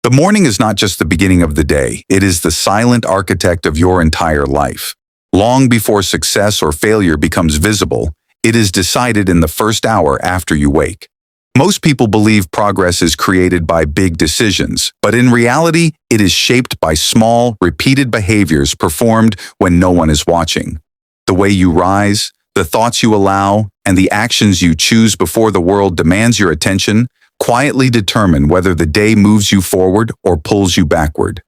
The morning is not just the beginning of the day, it is the silent architect of your entire life. Long before success or failure becomes visible, it is decided in the first hour after you wake. Most people believe progress is created by big decisions, but in reality, it is shaped by small, repeated behaviors performed when no one is watching. The way you rise, the thoughts you allow, and the actions you choose before the world demands your attention quietly determine whether the day moves you forward or pulls you backward.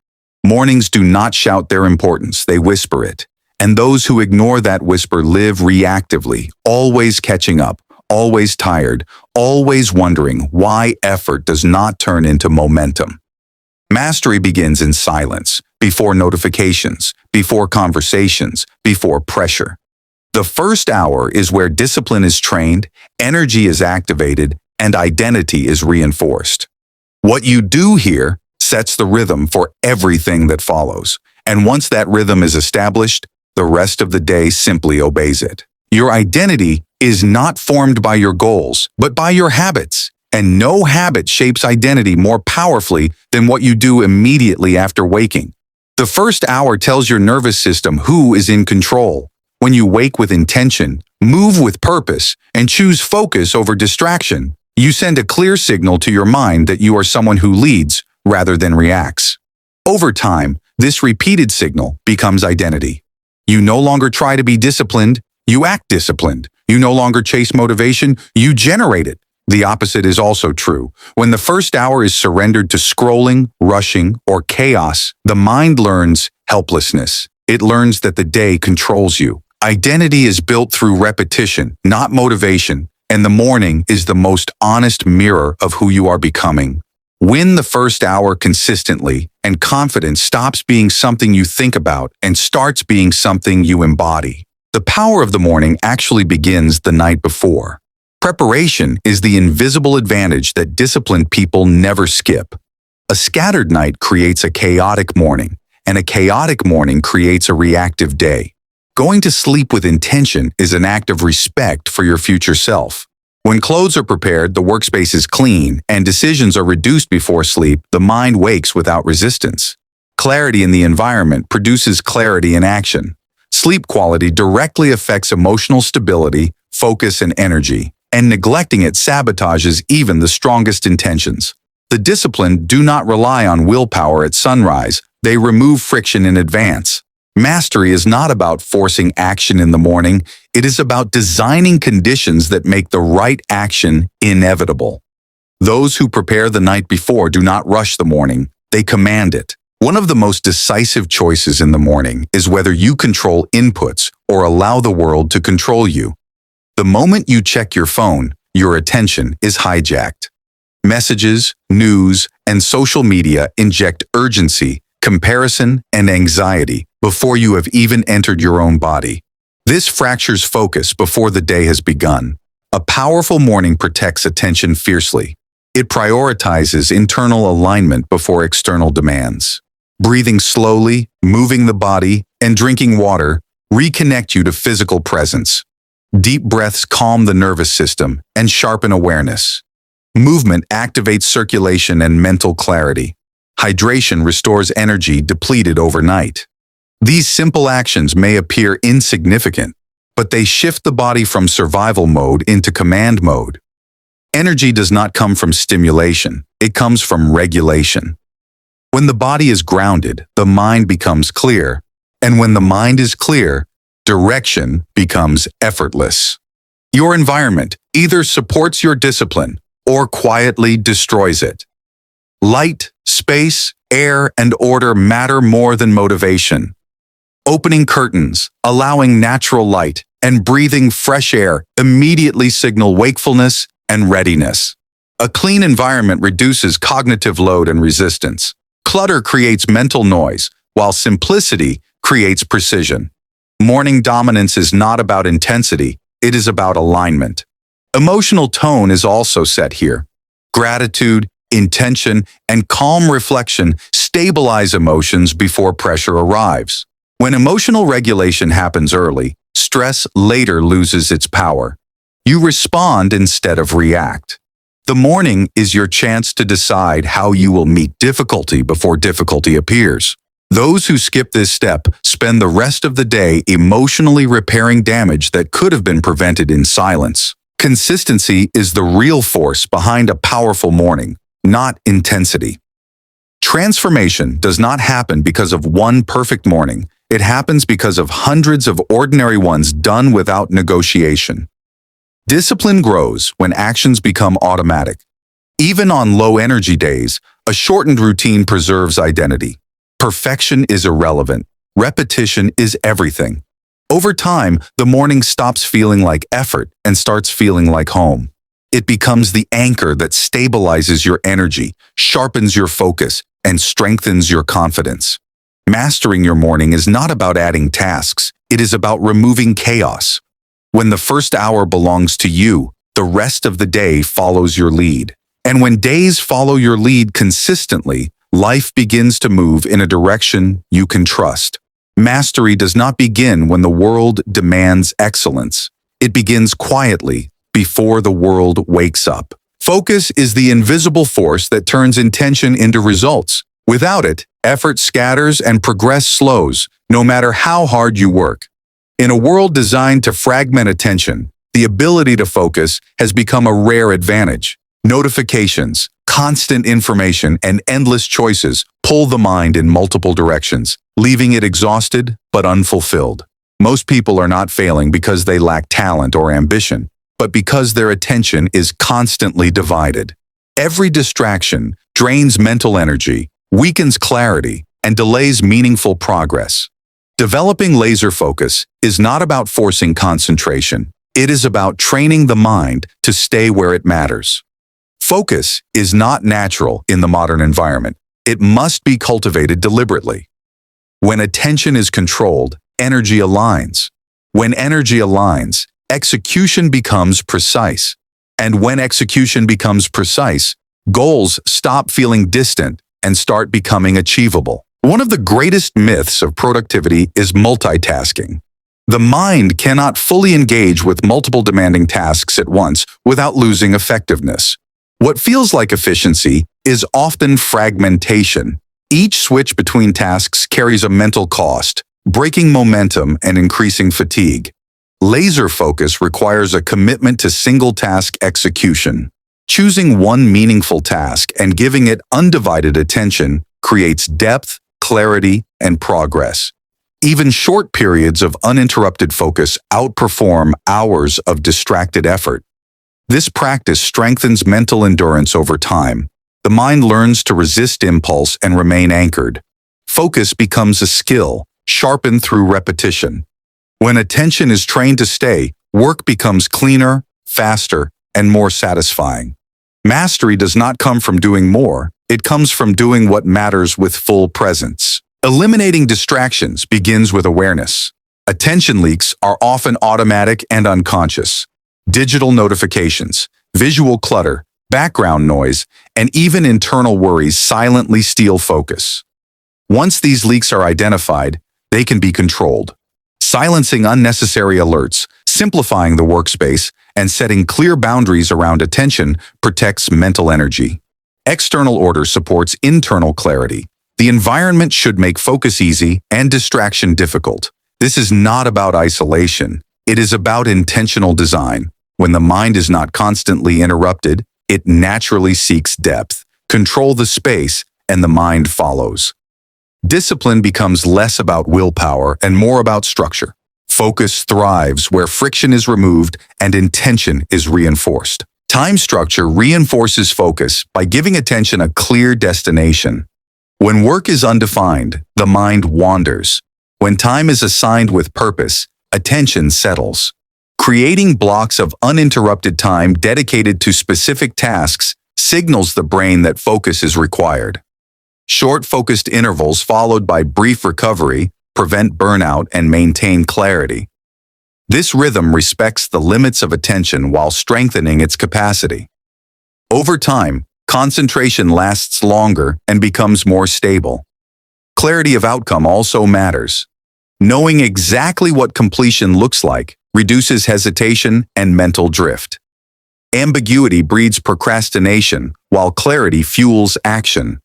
Mornings do not shout their importance, they whisper it. And those who ignore that whisper live reactively, always catching up, always tired, always wondering why effort does not turn into momentum. Mastery begins in silence, before notifications, before conversations, before pressure. The first hour is where discipline is trained, energy is activated, and identity is reinforced. What you do here sets the rhythm for everything that follows, and once that rhythm is established, the rest of the day simply obeys it. Your identity is not formed by your goals, but by your habits, and no habit shapes identity more powerfully than what you do immediately after waking. The first hour tells your nervous system who is in control. When you wake with intention, move with purpose, and choose focus over distraction, you send a clear signal to your mind that you are someone who leads rather than reacts. Over time, this repeated signal becomes identity. You no longer try to be disciplined, you act disciplined. You no longer chase motivation, you generate it. The opposite is also true. When the first hour is surrendered to scrolling, rushing, or chaos, the mind learns helplessness. It learns that the day controls you. Identity is built through repetition, not motivation, and the morning is the most honest mirror of who you are becoming. Win the first hour consistently, and confidence stops being something you think about and starts being something you embody. The power of the morning actually begins the night before. Preparation is the invisible advantage that disciplined people never skip. A scattered night creates a chaotic morning, and a chaotic morning creates a reactive day. Going to sleep with intention is an act of respect for your future self. When clothes are prepared, the workspace is clean, and decisions are reduced before sleep, the mind wakes without resistance. Clarity in the environment produces clarity in action. Sleep quality directly affects emotional stability, focus, and energy, and neglecting it sabotages even the strongest intentions. The disciplined do not rely on willpower at sunrise, they remove friction in advance. Mastery is not about forcing action in the morning, it is about designing conditions that make the right action inevitable. Those who prepare the night before do not rush the morning, they command it. One of the most decisive choices in the morning is whether you control inputs or allow the world to control you. The moment you check your phone, your attention is hijacked. Messages, news, and social media inject urgency, comparison, and anxiety before you have even entered your own body. This fractures focus before the day has begun. A powerful morning protects attention fiercely. It prioritizes internal alignment before external demands. Breathing slowly, moving the body, and drinking water reconnect you to physical presence. Deep breaths calm the nervous system and sharpen awareness. Movement activates circulation and mental clarity. Hydration restores energy depleted overnight. These simple actions may appear insignificant, but they shift the body from survival mode into command mode. Energy does not come from stimulation, it comes from regulation. When the body is grounded, the mind becomes clear, and when the mind is clear, direction becomes effortless. Your environment either supports your discipline or quietly destroys it. Light, space, air, and order matter more than motivation. Opening curtains, allowing natural light, and breathing fresh air immediately signal wakefulness and readiness. A clean environment reduces cognitive load and resistance. Clutter creates mental noise, while simplicity creates precision. Morning dominance is not about intensity, it is about alignment. Emotional tone is also set here. Gratitude, intention, and calm reflection stabilize emotions before pressure arrives. When emotional regulation happens early, stress later loses its power. You respond instead of react. The morning is your chance to decide how you will meet difficulty before difficulty appears. Those who skip this step spend the rest of the day emotionally repairing damage that could have been prevented in silence. Consistency is the real force behind a powerful morning, not intensity. Transformation does not happen because of one perfect morning. It happens because of hundreds of ordinary ones done without negotiation. Discipline grows when actions become automatic. Even on low-energy days, a shortened routine preserves identity. Perfection is irrelevant. Repetition is everything. Over time, the morning stops feeling like effort and starts feeling like home. It becomes the anchor that stabilizes your energy, sharpens your focus, and strengthens your confidence. Mastering your morning is not about adding tasks. It is about removing chaos. When the first hour belongs to you, the rest of the day follows your lead. And when days follow your lead consistently, life begins to move in a direction you can trust. Mastery does not begin when the world demands excellence. It begins quietly, before the world wakes up. Focus is the invisible force that turns intention into results. Without it, effort scatters and progress slows, no matter how hard you work. In a world designed to fragment attention, the ability to focus has become a rare advantage. Notifications, constant information, and endless choices pull the mind in multiple directions, leaving it exhausted but unfulfilled. Most people are not failing because they lack talent or ambition, but because their attention is constantly divided. Every distraction drains mental energy, weakens clarity, and delays meaningful progress. Developing laser focus is not about forcing concentration. It is about training the mind to stay where it matters. Focus is not natural in the modern environment. It must be cultivated deliberately. When attention is controlled, energy aligns. When energy aligns, execution becomes precise. And when execution becomes precise, goals stop feeling distant and start becoming achievable. One of the greatest myths of productivity is multitasking. The mind cannot fully engage with multiple demanding tasks at once without losing effectiveness. What feels like efficiency is often fragmentation. Each switch between tasks carries a mental cost, breaking momentum and increasing fatigue. Laser focus requires a commitment to single-task execution. Choosing one meaningful task and giving it undivided attention creates depth, clarity, and progress. Even short periods of uninterrupted focus outperform hours of distracted effort. This practice strengthens mental endurance over time. The mind learns to resist impulse and remain anchored. Focus becomes a skill, sharpened through repetition. When attention is trained to stay, work becomes cleaner, faster, and more satisfying. Mastery does not come from doing more. It comes from doing what matters with full presence. Eliminating distractions begins with awareness. Attention leaks are often automatic and unconscious. Digital notifications, visual clutter, background noise, and even internal worries silently steal focus. Once these leaks are identified, they can be controlled. Silencing unnecessary alerts, simplifying the workspace, and setting clear boundaries around attention protects mental energy. External order supports internal clarity. The environment should make focus easy and distraction difficult. This is not about isolation. It is about intentional design. When the mind is not constantly interrupted, it naturally seeks depth. Control the space, and the mind follows. Discipline becomes less about willpower and more about structure. Focus thrives where friction is removed and intention is reinforced. Time structure reinforces focus by giving attention a clear destination. When work is undefined, the mind wanders. When time is assigned with purpose, attention settles. Creating blocks of uninterrupted time dedicated to specific tasks signals the brain that focus is required. Short focused intervals followed by brief recovery prevent burnout and maintain clarity. This rhythm respects the limits of attention while strengthening its capacity. Over time, concentration lasts longer and becomes more stable. Clarity of outcome also matters. Knowing exactly what completion looks like reduces hesitation and mental drift. Ambiguity breeds procrastination, while clarity fuels action.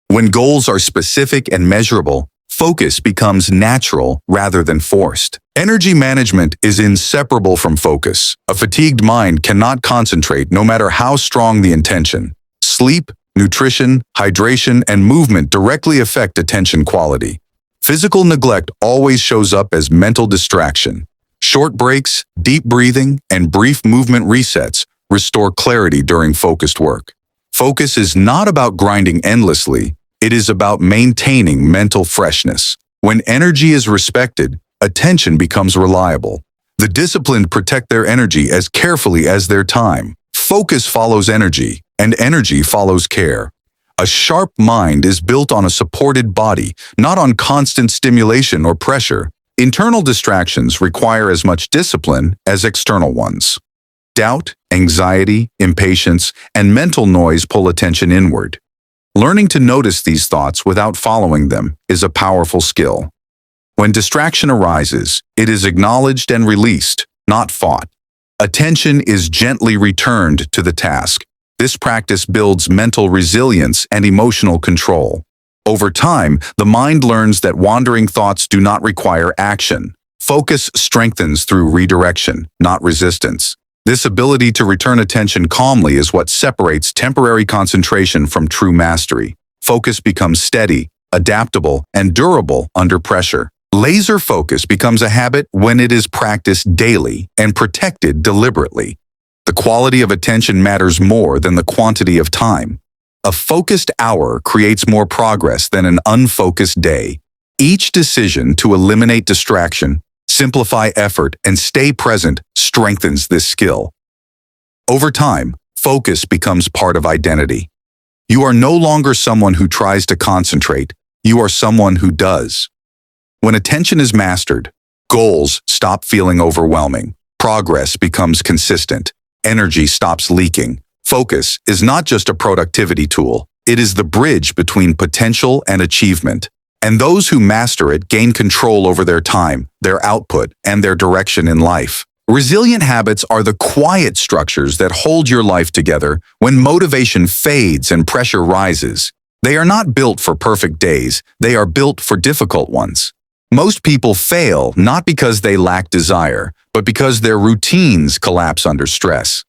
When goals are specific and measurable, focus becomes natural rather than forced. Energy management is inseparable from focus. A fatigued mind cannot concentrate no matter how strong the intention. Sleep, nutrition, hydration, and movement directly affect attention quality. Physical neglect always shows up as mental distraction. Short breaks, deep breathing, and brief movement resets restore clarity during focused work. Focus is not about grinding endlessly, it is about maintaining mental freshness. When energy is respected, attention becomes reliable. The disciplined protect their energy as carefully as their time. Focus follows energy, and energy follows care. A sharp mind is built on a supported body, not on constant stimulation or pressure. Internal distractions require as much discipline as external ones. Doubt, anxiety, impatience, and mental noise pull attention inward. Learning to notice these thoughts without following them is a powerful skill. When distraction arises, it is acknowledged and released, not fought. Attention is gently returned to the task. This practice builds mental resilience and emotional control. Over time, the mind learns that wandering thoughts do not require action. Focus strengthens through redirection, not resistance. This ability to return attention calmly is what separates temporary concentration from true mastery. Focus becomes steady, adaptable, and durable under pressure. Laser focus becomes a habit when it is practiced daily and protected deliberately. The quality of attention matters more than the quantity of time. A focused hour creates more progress than an unfocused day. Each decision to eliminate distraction, simplify effort, and stay present strengthens this skill. Over time, focus becomes part of identity. You are no longer someone who tries to concentrate, you are someone who does. When attention is mastered, goals stop feeling overwhelming, progress becomes consistent, energy stops leaking. Focus is not just a productivity tool, it is the bridge between potential and achievement. And those who master it gain control over their time, their output, and their direction in life. Resilient habits are the quiet structures that hold your life together when motivation fades and pressure rises. They are not built for perfect days, they are built for difficult ones. Most people fail not because they lack desire, but because their routines collapse under stress.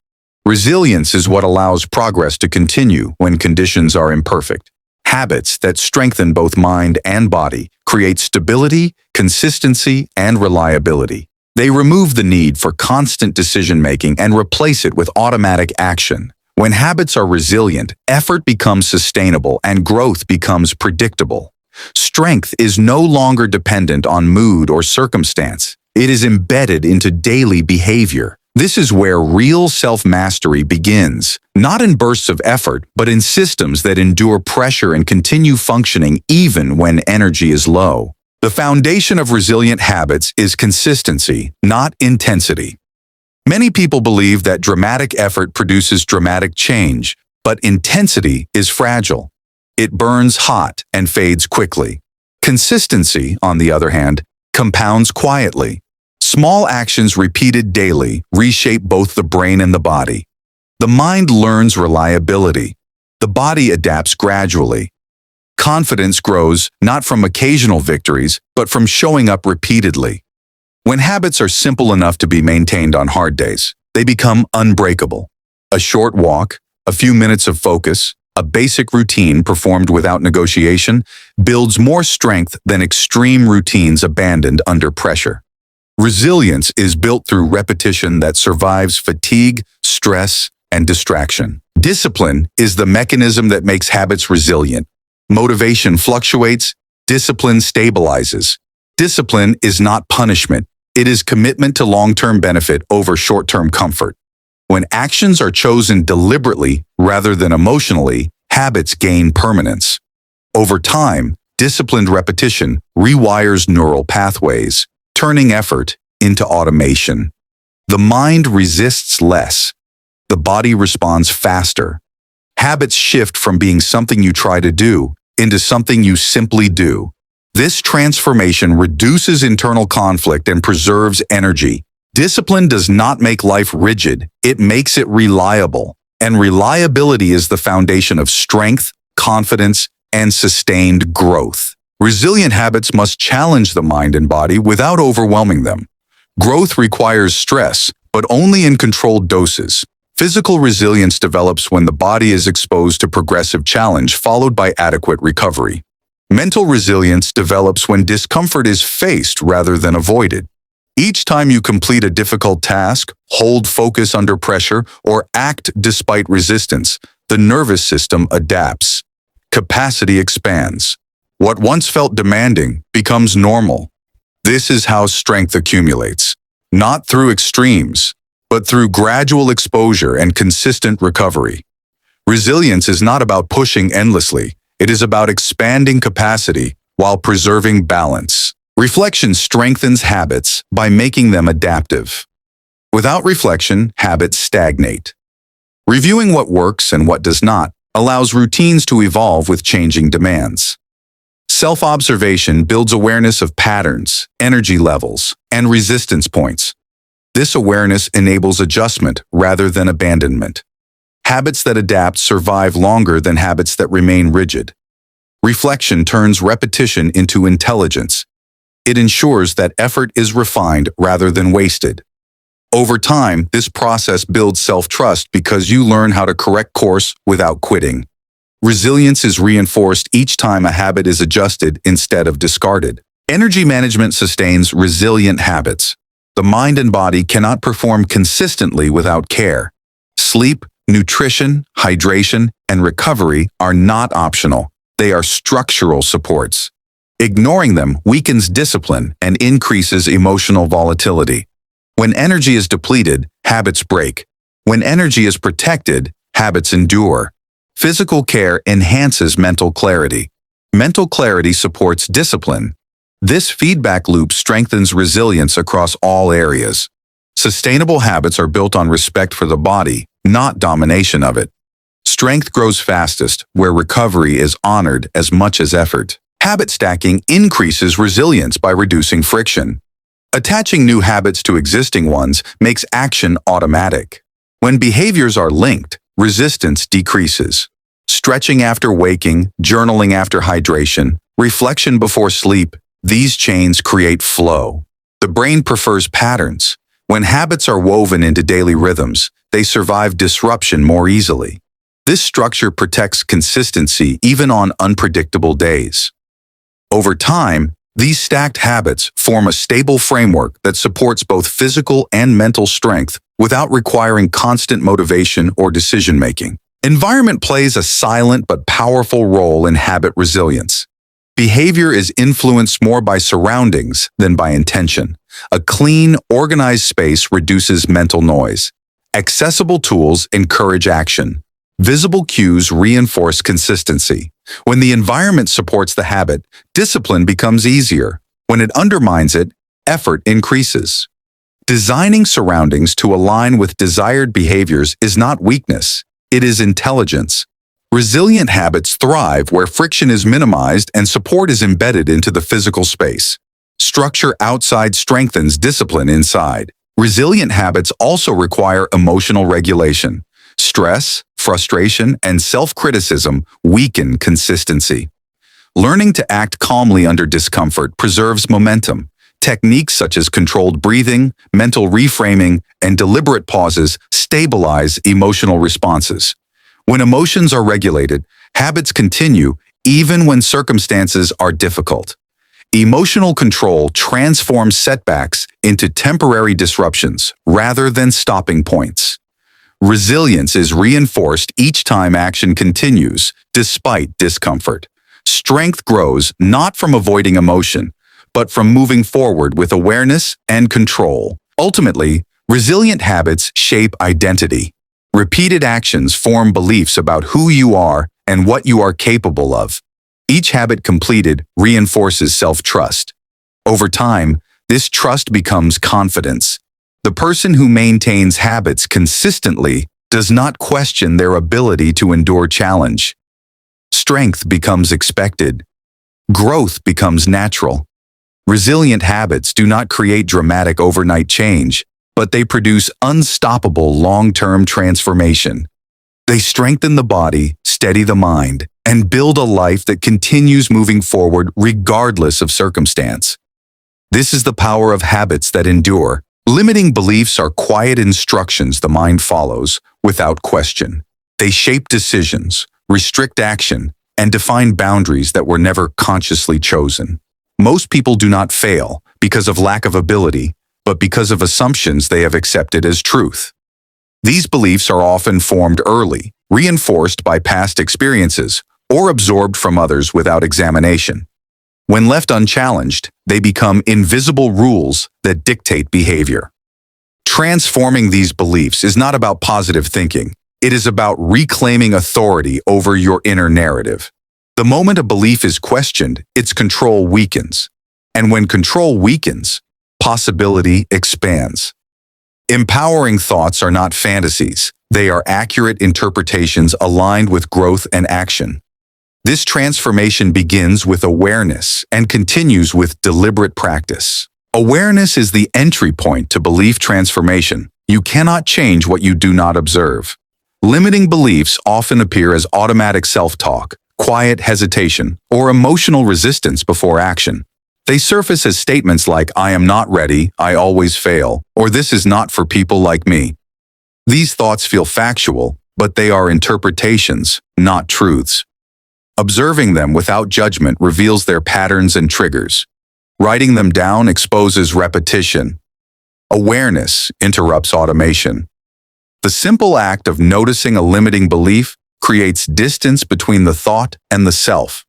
Resilience is what allows progress to continue when conditions are imperfect. Habits that strengthen both mind and body create stability, consistency, and reliability. They remove the need for constant decision-making and replace it with automatic action. When habits are resilient, effort becomes sustainable and growth becomes predictable. Strength is no longer dependent on mood or circumstance. It is embedded into daily behavior. This is where real self-mastery begins, not in bursts of effort, but in systems that endure pressure and continue functioning even when energy is low. The foundation of resilient habits is consistency, not intensity. Many people believe that dramatic effort produces dramatic change, but intensity is fragile. It burns hot and fades quickly. Consistency, on the other hand, compounds quietly. Small actions repeated daily reshape both the brain and the body. The mind learns reliability. The body adapts gradually. Confidence grows not from occasional victories, but from showing up repeatedly. When habits are simple enough to be maintained on hard days, they become unbreakable. A short walk, a few minutes of focus, a basic routine performed without negotiation builds more strength than extreme routines abandoned under pressure. Resilience is built through repetition that survives fatigue, stress, and distraction. Discipline is the mechanism that makes habits resilient. Motivation fluctuates, discipline stabilizes. Discipline is not punishment. It is commitment to long-term benefit over short-term comfort. When actions are chosen deliberately rather than emotionally, habits gain permanence. Over time, disciplined repetition rewires neural pathways, turning effort into automation. The mind resists less. The body responds faster. Habits shift from being something you try to do into something you simply do. This transformation reduces internal conflict and preserves energy. Discipline does not make life rigid, it makes it reliable. And reliability is the foundation of strength, confidence, and sustained growth. Resilient habits must challenge the mind and body without overwhelming them. Growth requires stress, but only in controlled doses. Physical resilience develops when the body is exposed to progressive challenge followed by adequate recovery. Mental resilience develops when discomfort is faced rather than avoided. Each time you complete a difficult task, hold focus under pressure, or act despite resistance, the nervous system adapts. Capacity expands. What once felt demanding becomes normal. This is how strength accumulates, not through extremes, but through gradual exposure and consistent recovery. Resilience is not about pushing endlessly, it is about expanding capacity while preserving balance. Reflection strengthens habits by making them adaptive. Without reflection, habits stagnate. Reviewing what works and what does not allows routines to evolve with changing demands. Self-observation builds awareness of patterns, energy levels, and resistance points. This awareness enables adjustment rather than abandonment. Habits that adapt survive longer than habits that remain rigid. Reflection turns repetition into intelligence. It ensures that effort is refined rather than wasted. Over time, this process builds self-trust because you learn how to correct course without quitting. Resilience is reinforced each time a habit is adjusted instead of discarded. Energy management sustains resilient habits. The mind and body cannot perform consistently without care. Sleep, nutrition, hydration, and recovery are not optional. They are structural supports. Ignoring them weakens discipline and increases emotional volatility. When energy is depleted, habits break. When energy is protected, habits endure. Physical care enhances mental clarity. Mental clarity supports discipline. This feedback loop strengthens resilience across all areas. Sustainable habits are built on respect for the body, not domination of it. Strength grows fastest where recovery is honored as much as effort. Habit stacking increases resilience by reducing friction. Attaching new habits to existing ones makes action automatic. When behaviors are linked, resistance decreases. Stretching after waking, journaling after hydration, reflection before sleep, these chains create flow. The brain prefers patterns. When habits are woven into daily rhythms, they survive disruption more easily. This structure protects consistency even on unpredictable days. Over time, these stacked habits form a stable framework that supports both physical and mental strength without requiring constant motivation or decision-making. Environment plays a silent but powerful role in habit resilience. Behavior is influenced more by surroundings than by intention. A clean, organized space reduces mental noise. Accessible tools encourage action. Visible cues reinforce consistency. When the environment supports the habit, discipline becomes easier. When it undermines it, effort increases. Designing surroundings to align with desired behaviors is not weakness, it is intelligence. Resilient habits thrive where friction is minimized and support is embedded into the physical space. Structure outside strengthens discipline inside. Resilient habits also require emotional regulation. Stress, frustration, and self-criticism weaken consistency. Learning to act calmly under discomfort preserves momentum. Techniques such as controlled breathing, mental reframing, and deliberate pauses stabilize emotional responses. When emotions are regulated, habits continue even when circumstances are difficult. Emotional control transforms setbacks into temporary disruptions rather than stopping points. Resilience is reinforced each time action continues, despite discomfort. Strength grows not from avoiding emotion, but from moving forward with awareness and control. Ultimately, resilient habits shape identity. Repeated actions form beliefs about who you are and what you are capable of. Each habit completed reinforces self-trust. Over time, this trust becomes confidence. The person who maintains habits consistently does not question their ability to endure challenge. Strength becomes expected. Growth becomes natural. Resilient habits do not create dramatic overnight change. but they produce unstoppable long-term transformation. They strengthen the body, steady the mind, and build a life that continues moving forward regardless of circumstance. This is the power of habits that endure. Limiting beliefs are quiet instructions the mind follows without question. They shape decisions, restrict action, and define boundaries that were never consciously chosen. Most people do not fail because of lack of ability, but because of assumptions they have accepted as truth. These beliefs are often formed early, reinforced by past experiences, or absorbed from others without examination. When left unchallenged, they become invisible rules that dictate behavior. Transforming these beliefs is not about positive thinking. It is about reclaiming authority over your inner narrative. The moment a belief is questioned, its control weakens. And when control weakens, possibility expands. Empowering thoughts are not fantasies. They are accurate interpretations aligned with growth and action. This transformation begins with awareness and continues with deliberate practice. Awareness is the entry point to belief transformation. You cannot change what you do not observe. Limiting beliefs often appear as automatic self-talk, quiet hesitation, or emotional resistance before action. They surface as statements like, "I am not ready, I always fail," or "this is not for people like me." These thoughts feel factual, but they are interpretations, not truths. Observing them without judgment reveals their patterns and triggers. Writing them down exposes repetition. Awareness interrupts automation. The simple act of noticing a limiting belief creates distance between the thought and the self.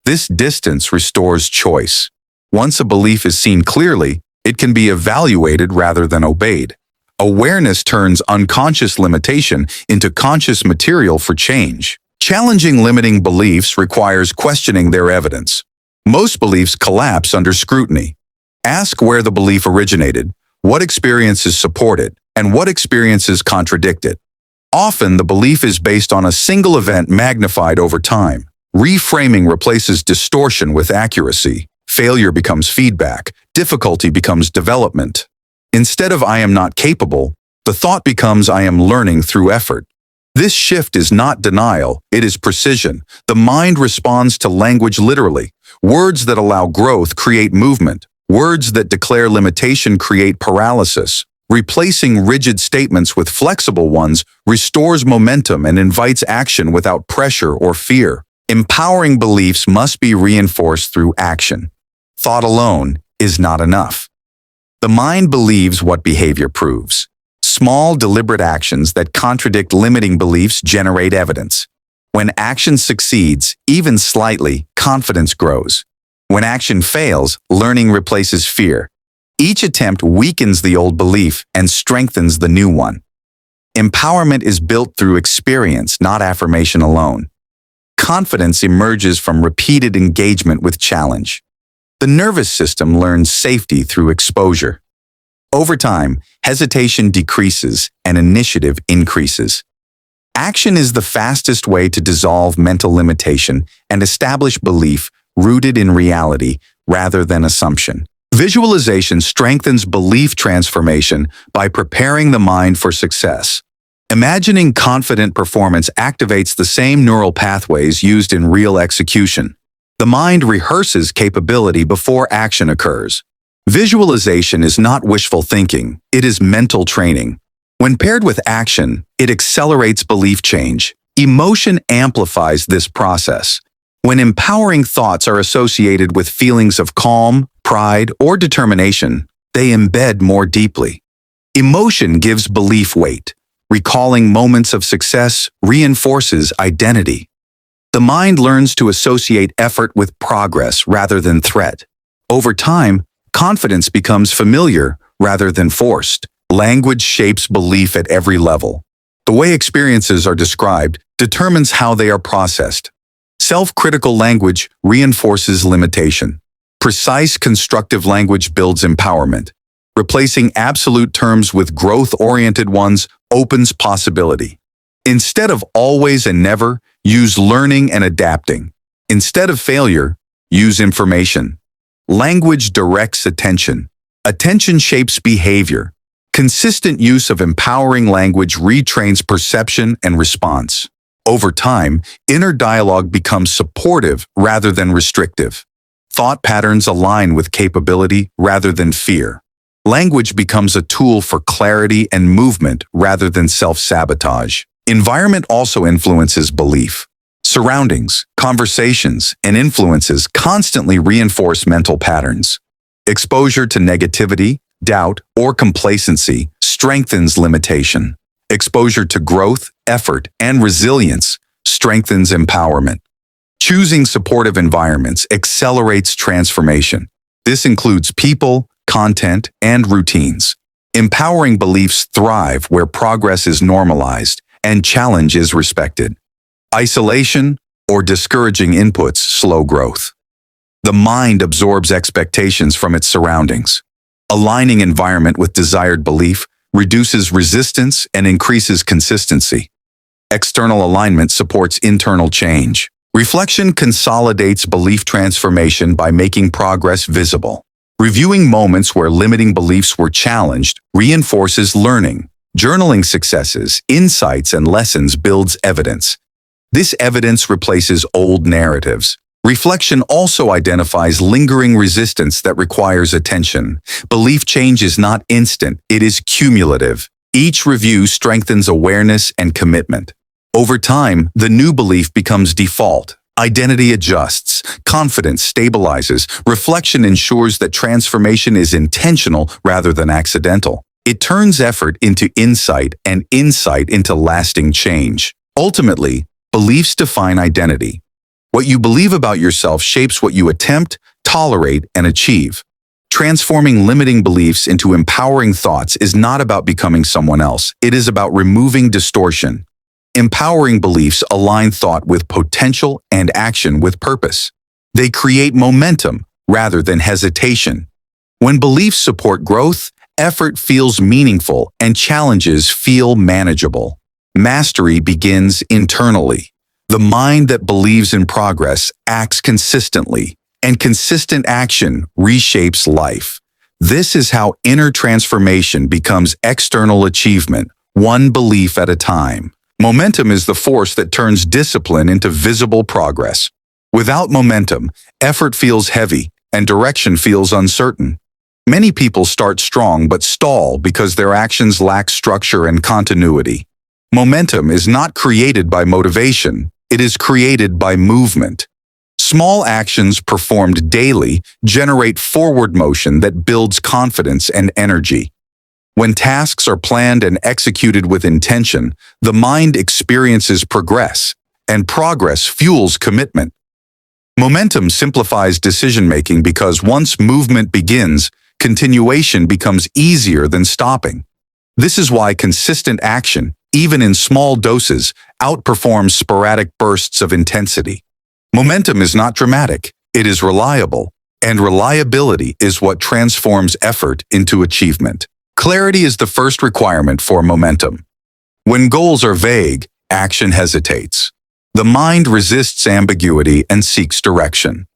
This distance restores choice. Once a belief is seen clearly, it can be evaluated rather than obeyed. Awareness turns unconscious limitation into conscious material for change. Challenging limiting beliefs requires questioning their evidence. Most beliefs collapse under scrutiny. Ask where the belief originated, what experiences support it, and what experiences contradict it. Often, the belief is based on a single event magnified over time. Reframing replaces distortion with accuracy. Failure becomes feedback. Difficulty becomes development. Instead of "I am not capable," the thought becomes "I am learning through effort." This shift is not denial, it is precision. The mind responds to language literally. Words that allow growth create movement. Words that declare limitation create paralysis. Replacing rigid statements with flexible ones restores momentum and invites action without pressure or fear. Empowering beliefs must be reinforced through action. Thought alone is not enough. The mind believes what behavior proves. Small, deliberate actions that contradict limiting beliefs generate evidence. When action succeeds, even slightly, confidence grows. When action fails, learning replaces fear. Each attempt weakens the old belief and strengthens the new one. Empowerment is built through experience, not affirmation alone. Confidence emerges from repeated engagement with challenge. The nervous system learns safety through exposure. Over time, hesitation decreases and initiative increases. Action is the fastest way to dissolve mental limitation and establish belief rooted in reality rather than assumption. Visualization strengthens belief transformation by preparing the mind for success. Imagining confident performance activates the same neural pathways used in real execution. The mind rehearses capability before action occurs. Visualization is not wishful thinking, it is mental training. When paired with action, it accelerates belief change. Emotion amplifies this process. When empowering thoughts are associated with feelings of calm, pride, or determination, they embed more deeply. Emotion gives belief weight. Recalling moments of success reinforces identity. The mind learns to associate effort with progress rather than threat. Over time, confidence becomes familiar rather than forced. Language shapes belief at every level. The way experiences are described determines how they are processed. Self-critical language reinforces limitation. Precise, constructive language builds empowerment. Replacing absolute terms with growth-oriented ones opens possibility. Instead of always and never, use learning and adapting. Instead of failure, use information. Language directs attention. Attention shapes behavior. Consistent use of empowering language retrains perception and response. Over time, inner dialogue becomes supportive rather than restrictive. Thought patterns align with capability rather than fear. Language becomes a tool for clarity and movement rather than self-sabotage. Environment also influences belief. Surroundings, conversations, and influences constantly reinforce mental patterns. Exposure to negativity, doubt, or complacency strengthens limitation. Exposure to growth, effort, and resilience strengthens empowerment. Choosing supportive environments accelerates transformation. This includes people, content, and routines. Empowering beliefs thrive where progress is normalized and challenge is respected. Isolation or discouraging inputs slow growth. The mind absorbs expectations from its surroundings. Aligning environment with desired belief reduces resistance and increases consistency. External alignment supports internal change. Reflection consolidates belief transformation by making progress visible. Reviewing moments where limiting beliefs were challenged reinforces learning. Journaling successes, insights, and lessons builds evidence. This evidence replaces old narratives. Reflection also identifies lingering resistance that requires attention. Belief change is not instant, it is cumulative. Each review strengthens awareness and commitment. Over time, the new belief becomes default. Identity adjusts, confidence stabilizes, reflection ensures that transformation is intentional rather than accidental. It turns effort into insight and insight into lasting change. Ultimately, beliefs define identity. What you believe about yourself shapes what you attempt, tolerate, and achieve. Transforming limiting beliefs into empowering thoughts is not about becoming someone else. It is about removing distortion. Empowering beliefs align thought with potential and action with purpose. They create momentum rather than hesitation. When beliefs support growth, effort feels meaningful and challenges feel manageable. Mastery begins internally. The mind that believes in progress acts consistently, and consistent action reshapes life. This is how inner transformation becomes external achievement, one belief at a time. Momentum is the force that turns discipline into visible progress. Without momentum, effort feels heavy and direction feels uncertain. Many people start strong but stall because their actions lack structure and continuity. Momentum is not created by motivation, it is created by movement. Small actions performed daily generate forward motion that builds confidence and energy. When tasks are planned and executed with intention, the mind experiences progress, and progress fuels commitment. Momentum simplifies decision-making because once movement begins, continuation becomes easier than stopping. This is why consistent action, even in small doses, outperforms sporadic bursts of intensity. Momentum is not dramatic, it is reliable, and reliability is what transforms effort into achievement. Clarity is the first requirement for momentum. When goals are vague, action hesitates. The mind resists ambiguity and seeks direction.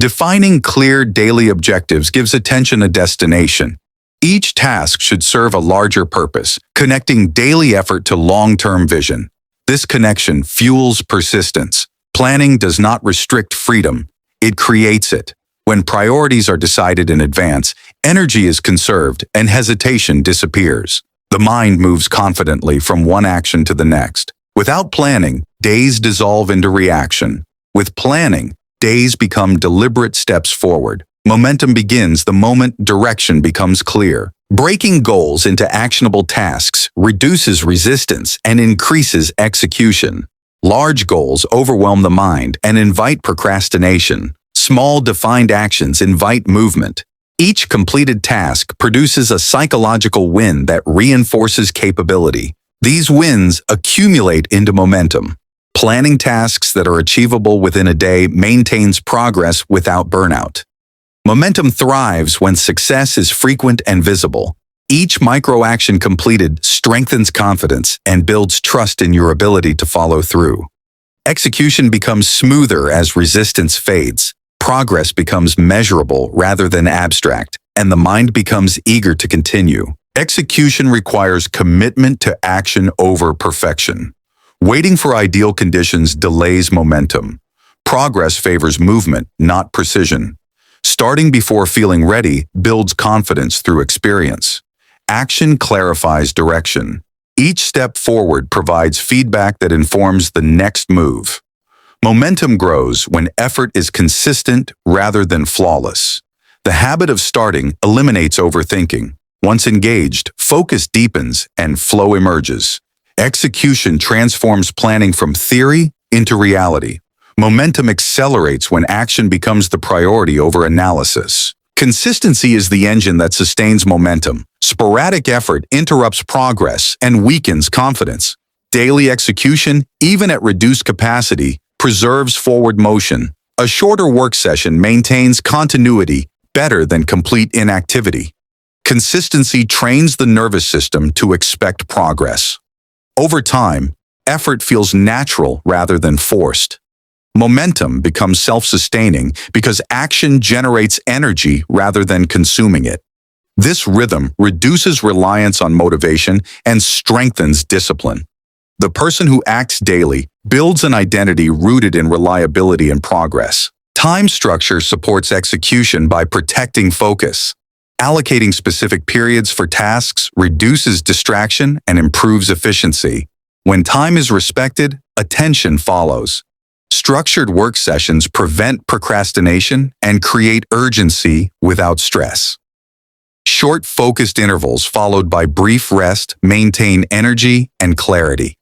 Defining clear daily objectives gives attention a destination. Each task should serve a larger purpose, connecting daily effort to long-term vision. This connection fuels persistence. Planning does not restrict freedom, it creates it. When priorities are decided in advance, energy is conserved and hesitation disappears. The mind moves confidently from one action to the next. Without planning, days dissolve into reaction. With planning, days become deliberate steps forward. Momentum begins the moment direction becomes clear. Breaking goals into actionable tasks reduces resistance and increases execution. Large goals overwhelm the mind and invite procrastination. Small, defined actions invite movement. Each completed task produces a psychological win that reinforces capability. These wins accumulate into momentum. Planning tasks that are achievable within a day maintains progress without burnout. Momentum thrives when success is frequent and visible. Each micro-action completed strengthens confidence and builds trust in your ability to follow through. Execution becomes smoother as resistance fades. Progress becomes measurable rather than abstract, and the mind becomes eager to continue. Execution requires commitment to action over perfection. Waiting for ideal conditions delays momentum. Progress favors movement, not precision. Starting before feeling ready builds confidence through experience. Action clarifies direction. Each step forward provides feedback that informs the next move. Momentum grows when effort is consistent rather than flawless. The habit of starting eliminates overthinking. Once engaged, focus deepens and flow emerges. Execution transforms planning from theory into reality. Momentum accelerates when action becomes the priority over analysis. Consistency is the engine that sustains momentum. Sporadic effort interrupts progress and weakens confidence. Daily execution, even at reduced capacity, preserves forward motion. A shorter work session maintains continuity better than complete inactivity. Consistency trains the nervous system to expect progress. Over time, effort feels natural rather than forced. Momentum becomes self-sustaining because action generates energy rather than consuming it. This rhythm reduces reliance on motivation and strengthens discipline. The person who acts daily builds an identity rooted in reliability and progress. Time structure supports execution by protecting focus. Allocating specific periods for tasks reduces distraction and improves efficiency. When time is respected, attention follows. Structured work sessions prevent procrastination and create urgency without stress. Short, focused intervals followed by brief rest maintain energy and clarity.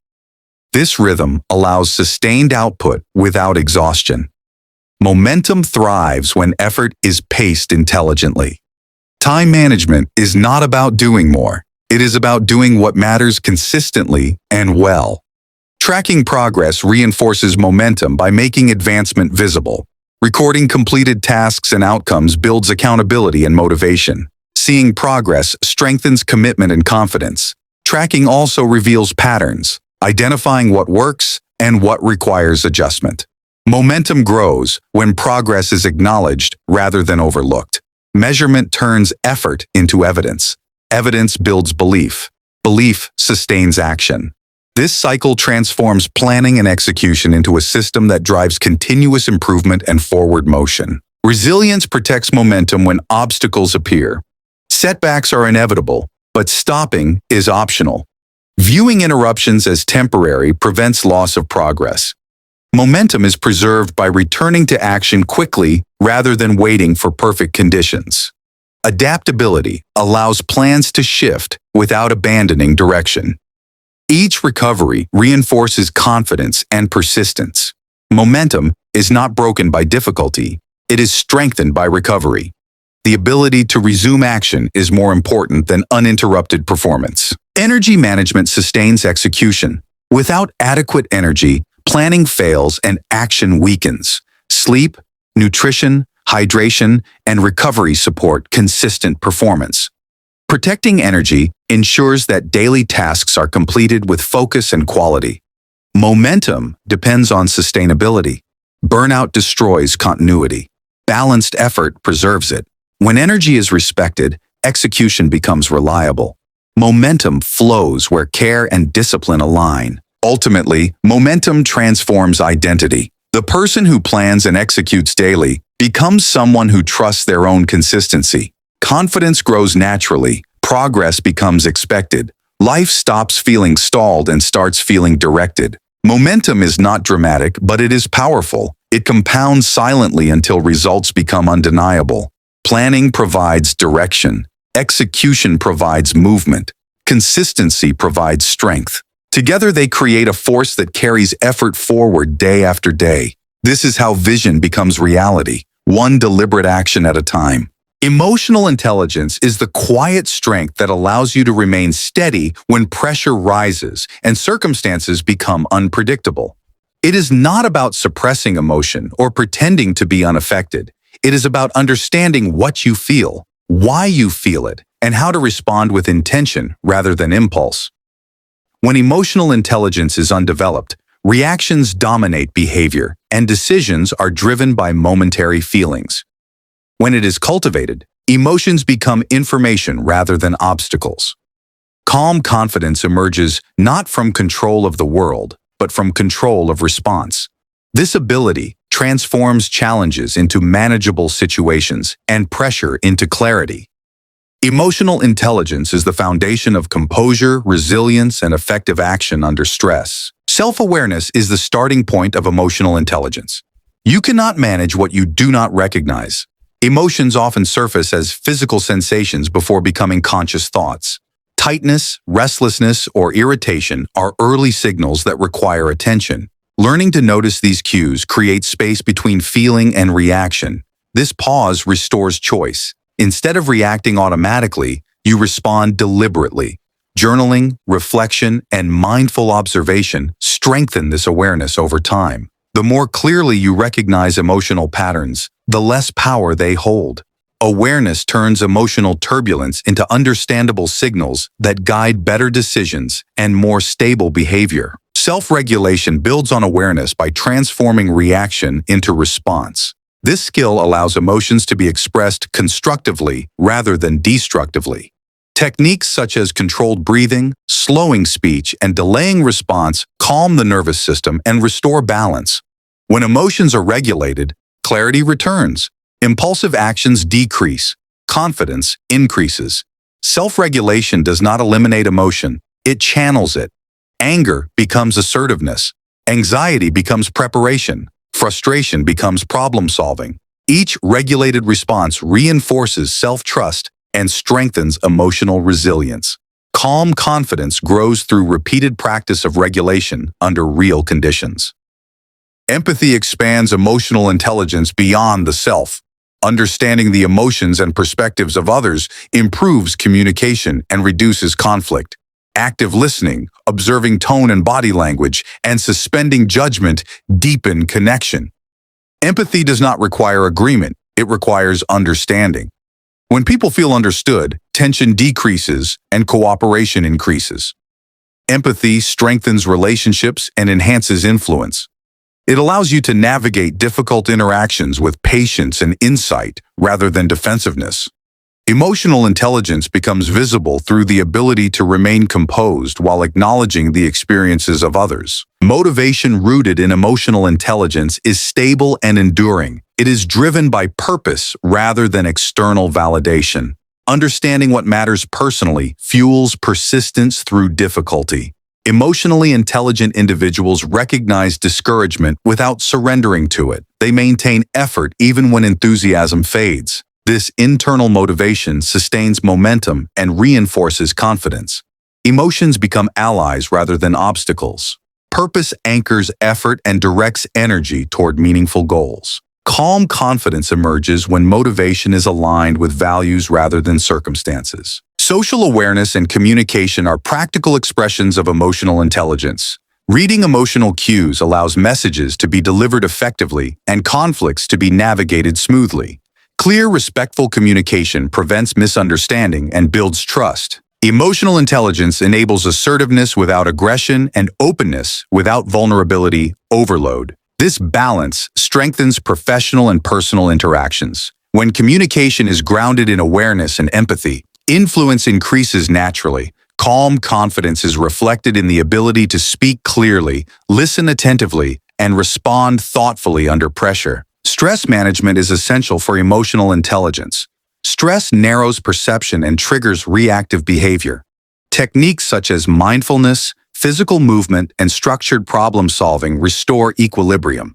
This rhythm allows sustained output without exhaustion. Momentum thrives when effort is paced intelligently. Time management is not about doing more. It is about doing what matters consistently and well. Tracking progress reinforces momentum by making advancement visible. Recording completed tasks and outcomes builds accountability and motivation. Seeing progress strengthens commitment and confidence. Tracking also reveals patterns, identifying what works and what requires adjustment. Momentum grows when progress is acknowledged rather than overlooked. Measurement turns effort into evidence. Evidence builds belief. Belief sustains action. This cycle transforms planning and execution into a system that drives continuous improvement and forward motion. Resilience protects momentum when obstacles appear. Setbacks are inevitable, but stopping is optional. Viewing interruptions as temporary prevents loss of progress. Momentum is preserved by returning to action quickly rather than waiting for perfect conditions. Adaptability allows plans to shift without abandoning direction. Each recovery reinforces confidence and persistence. Momentum is not broken by difficulty, it is strengthened by recovery. The ability to resume action is more important than uninterrupted performance. Energy management sustains execution. Without adequate energy, planning fails and action weakens. Sleep, nutrition, hydration, and recovery support consistent performance. Protecting energy ensures that daily tasks are completed with focus and quality. Momentum depends on sustainability. Burnout destroys continuity. Balanced effort preserves it. When energy is respected, execution becomes reliable. Momentum flows where care and discipline align. Ultimately, momentum transforms identity. The person who plans and executes daily becomes someone who trusts their own consistency. Confidence grows naturally. Progress becomes expected. Life stops feeling stalled and starts feeling directed. Momentum is not dramatic, but it is powerful. It compounds silently until results become undeniable. Planning provides direction. Execution provides movement. Consistency provides strength. Together they create a force that carries effort forward day after day. This is how vision becomes reality, one deliberate action at a time. Emotional intelligence is the quiet strength that allows you to remain steady when pressure rises and circumstances become unpredictable. It is not about suppressing emotion or pretending to be unaffected. It is about understanding what you feel, why you feel it, and how to respond with intention rather than impulse. When emotional intelligence is undeveloped, reactions dominate behavior, and decisions are driven by momentary feelings. When it is cultivated, emotions become information rather than obstacles. Calm confidence emerges not from control of the world, but from control of response. This ability transforms challenges into manageable situations and pressure into clarity. Emotional intelligence is the foundation of composure, resilience, and effective action under stress. Self-awareness is the starting point of emotional intelligence. You cannot manage what you do not recognize. Emotions often surface as physical sensations before becoming conscious thoughts. Tightness, restlessness, or irritation are early signals that require attention. Learning to notice these cues creates space between feeling and reaction. This pause restores choice. Instead of reacting automatically, you respond deliberately. Journaling, reflection, and mindful observation strengthen this awareness over time. The more clearly you recognize emotional patterns, the less power they hold. Awareness turns emotional turbulence into understandable signals that guide better decisions and more stable behavior. Self-regulation builds on awareness by transforming reaction into response. This skill allows emotions to be expressed constructively rather than destructively. Techniques such as controlled breathing, slowing speech, and delaying response calm the nervous system and restore balance. When emotions are regulated, clarity returns. Impulsive actions decrease. Confidence increases. Self-regulation does not eliminate emotion, it channels it. Anger becomes assertiveness. Anxiety becomes preparation. Frustration becomes problem-solving. Each regulated response reinforces self-trust and strengthens emotional resilience. Calm confidence grows through repeated practice of regulation under real conditions. Empathy expands emotional intelligence beyond the self. Understanding the emotions and perspectives of others improves communication and reduces conflict. Active listening, observing tone and body language, and suspending judgment deepen connection. Empathy does not require agreement, it requires understanding. When people feel understood, tension decreases and cooperation increases. Empathy strengthens relationships and enhances influence. It allows you to navigate difficult interactions with patience and insight rather than defensiveness. Emotional intelligence becomes visible through the ability to remain composed while acknowledging the experiences of others. Motivation rooted in emotional intelligence is stable and enduring. It is driven by purpose rather than external validation. Understanding what matters personally fuels persistence through difficulty. Emotionally intelligent individuals recognize discouragement without surrendering to it. They maintain effort even when enthusiasm fades. This internal motivation sustains momentum and reinforces confidence. Emotions become allies rather than obstacles. Purpose anchors effort and directs energy toward meaningful goals. Calm confidence emerges when motivation is aligned with values rather than circumstances. Social awareness and communication are practical expressions of emotional intelligence. Reading emotional cues allows messages to be delivered effectively and conflicts to be navigated smoothly. Clear, respectful communication prevents misunderstanding and builds trust. Emotional intelligence enables assertiveness without aggression and openness without vulnerability overload. This balance strengthens professional and personal interactions. When communication is grounded in awareness and empathy, influence increases naturally. Calm confidence is reflected in the ability to speak clearly, listen attentively, and respond thoughtfully under pressure. Stress management is essential for emotional intelligence. Stress narrows perception and triggers reactive behavior. Techniques such as mindfulness, physical movement, and structured problem-solving restore equilibrium.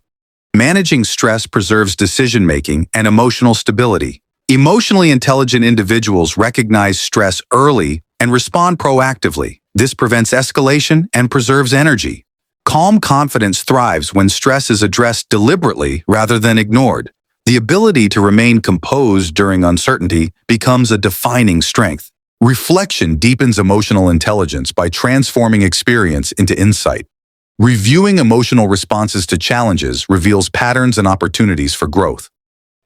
Managing stress preserves decision-making and emotional stability. Emotionally intelligent individuals recognize stress early and respond proactively. This prevents escalation and preserves energy. Calm confidence thrives when stress is addressed deliberately rather than ignored. The ability to remain composed during uncertainty becomes a defining strength. Reflection deepens emotional intelligence by transforming experience into insight. Reviewing emotional responses to challenges reveals patterns and opportunities for growth.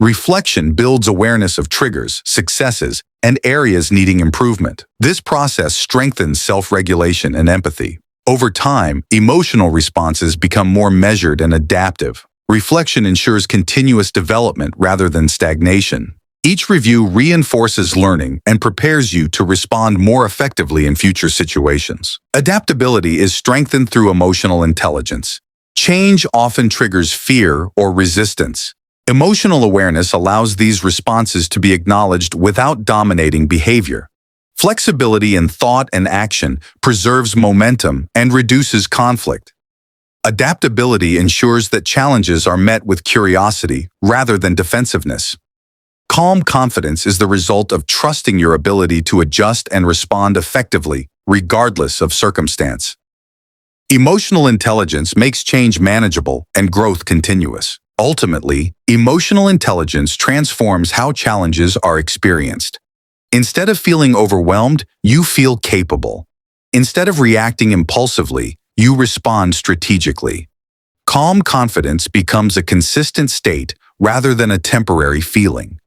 Reflection builds awareness of triggers, successes, and areas needing improvement. This process strengthens self-regulation and empathy. Over time, emotional responses become more measured and adaptive. Reflection ensures continuous development rather than stagnation. Each review reinforces learning and prepares you to respond more effectively in future situations. Adaptability is strengthened through emotional intelligence. Change often triggers fear or resistance. Emotional awareness allows these responses to be acknowledged without dominating behavior. Flexibility in thought and action preserves momentum and reduces conflict. Adaptability ensures that challenges are met with curiosity rather than defensiveness. Calm confidence is the result of trusting your ability to adjust and respond effectively, regardless of circumstance. Emotional intelligence makes change manageable and growth continuous. Ultimately, emotional intelligence transforms how challenges are experienced. Instead of feeling overwhelmed, you feel capable. Instead of reacting impulsively, you respond strategically. Calm confidence becomes a consistent state rather than a temporary feeling.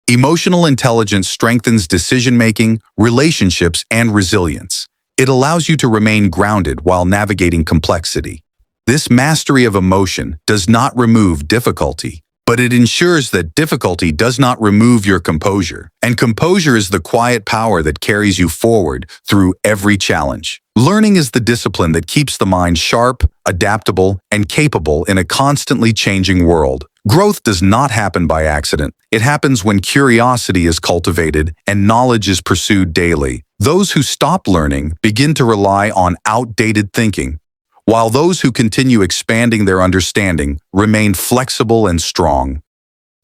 Emotional intelligence strengthens decision-making, relationships, and resilience. It allows you to remain grounded while navigating complexity. This mastery of emotion does not remove difficulty, but it ensures that difficulty does not remove your composure. And composure is the quiet power that carries you forward through every challenge. Learning is the discipline that keeps the mind sharp, adaptable, and capable in a constantly changing world. Growth does not happen by accident. It happens when curiosity is cultivated and knowledge is pursued daily. Those who stop learning begin to rely on outdated thinking, while those who continue expanding their understanding remain flexible and strong.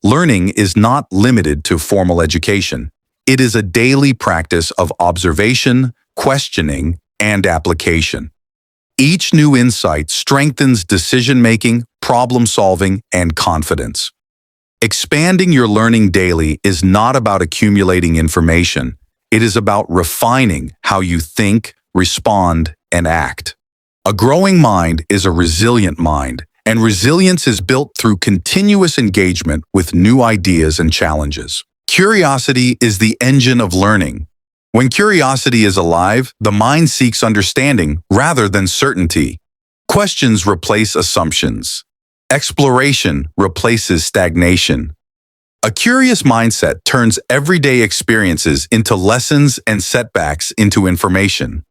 Learning is not limited to formal education. It is a daily practice of observation, questioning, and application. Each new insight strengthens decision-making, problem-solving, and confidence. Expanding your learning daily is not about accumulating information. It is about refining how you think, respond, and act. A growing mind is a resilient mind, and resilience is built through continuous engagement with new ideas and challenges. Curiosity is the engine of learning. When curiosity is alive, the mind seeks understanding rather than certainty. Questions replace assumptions. Exploration replaces stagnation. A curious mindset turns everyday experiences into lessons and setbacks into information.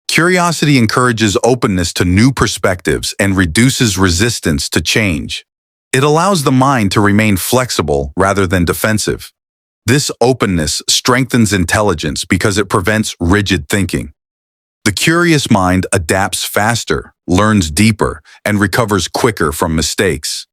Curiosity encourages openness to new perspectives and reduces resistance to change. It allows the mind to remain flexible rather than defensive. This openness strengthens intelligence because it prevents rigid thinking. The curious mind adapts faster, learns deeper, and recovers quicker from mistakes.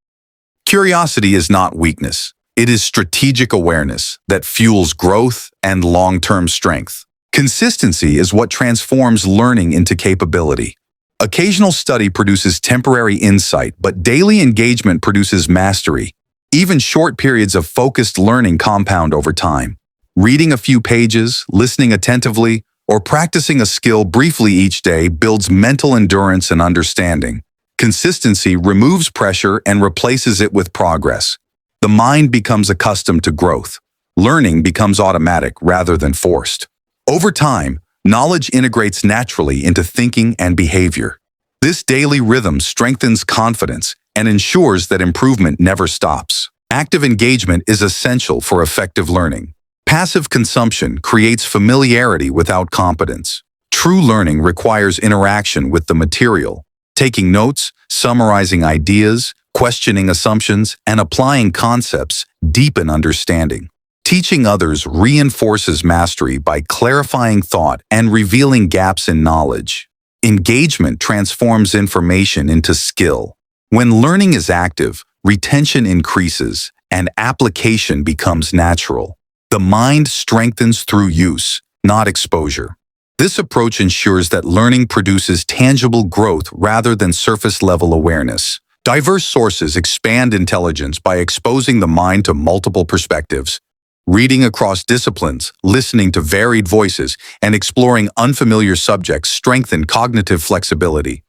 Curiosity is not weakness. It is strategic awareness that fuels growth and long-term strength. Consistency is what transforms learning into capability. Occasional study produces temporary insight, but daily engagement produces mastery. Even short periods of focused learning compound over time. Reading a few pages, listening attentively, or practicing a skill briefly each day builds mental endurance and understanding. Consistency removes pressure and replaces it with progress. The mind becomes accustomed to growth. Learning becomes automatic rather than forced. Over time, knowledge integrates naturally into thinking and behavior. This daily rhythm strengthens confidence and ensures that improvement never stops. Active engagement is essential for effective learning. Passive consumption creates familiarity without competence. True learning requires interaction with the material. Taking notes, summarizing ideas, questioning assumptions, and applying concepts deepen understanding. Teaching others reinforces mastery by clarifying thought and revealing gaps in knowledge. Engagement transforms information into skill. When learning is active, retention increases and application becomes natural. The mind strengthens through use, not exposure. This approach ensures that learning produces tangible growth rather than surface-level awareness. Diverse sources expand intelligence by exposing the mind to multiple perspectives. Reading across disciplines, listening to varied voices, and exploring unfamiliar subjects strengthen cognitive flexibility.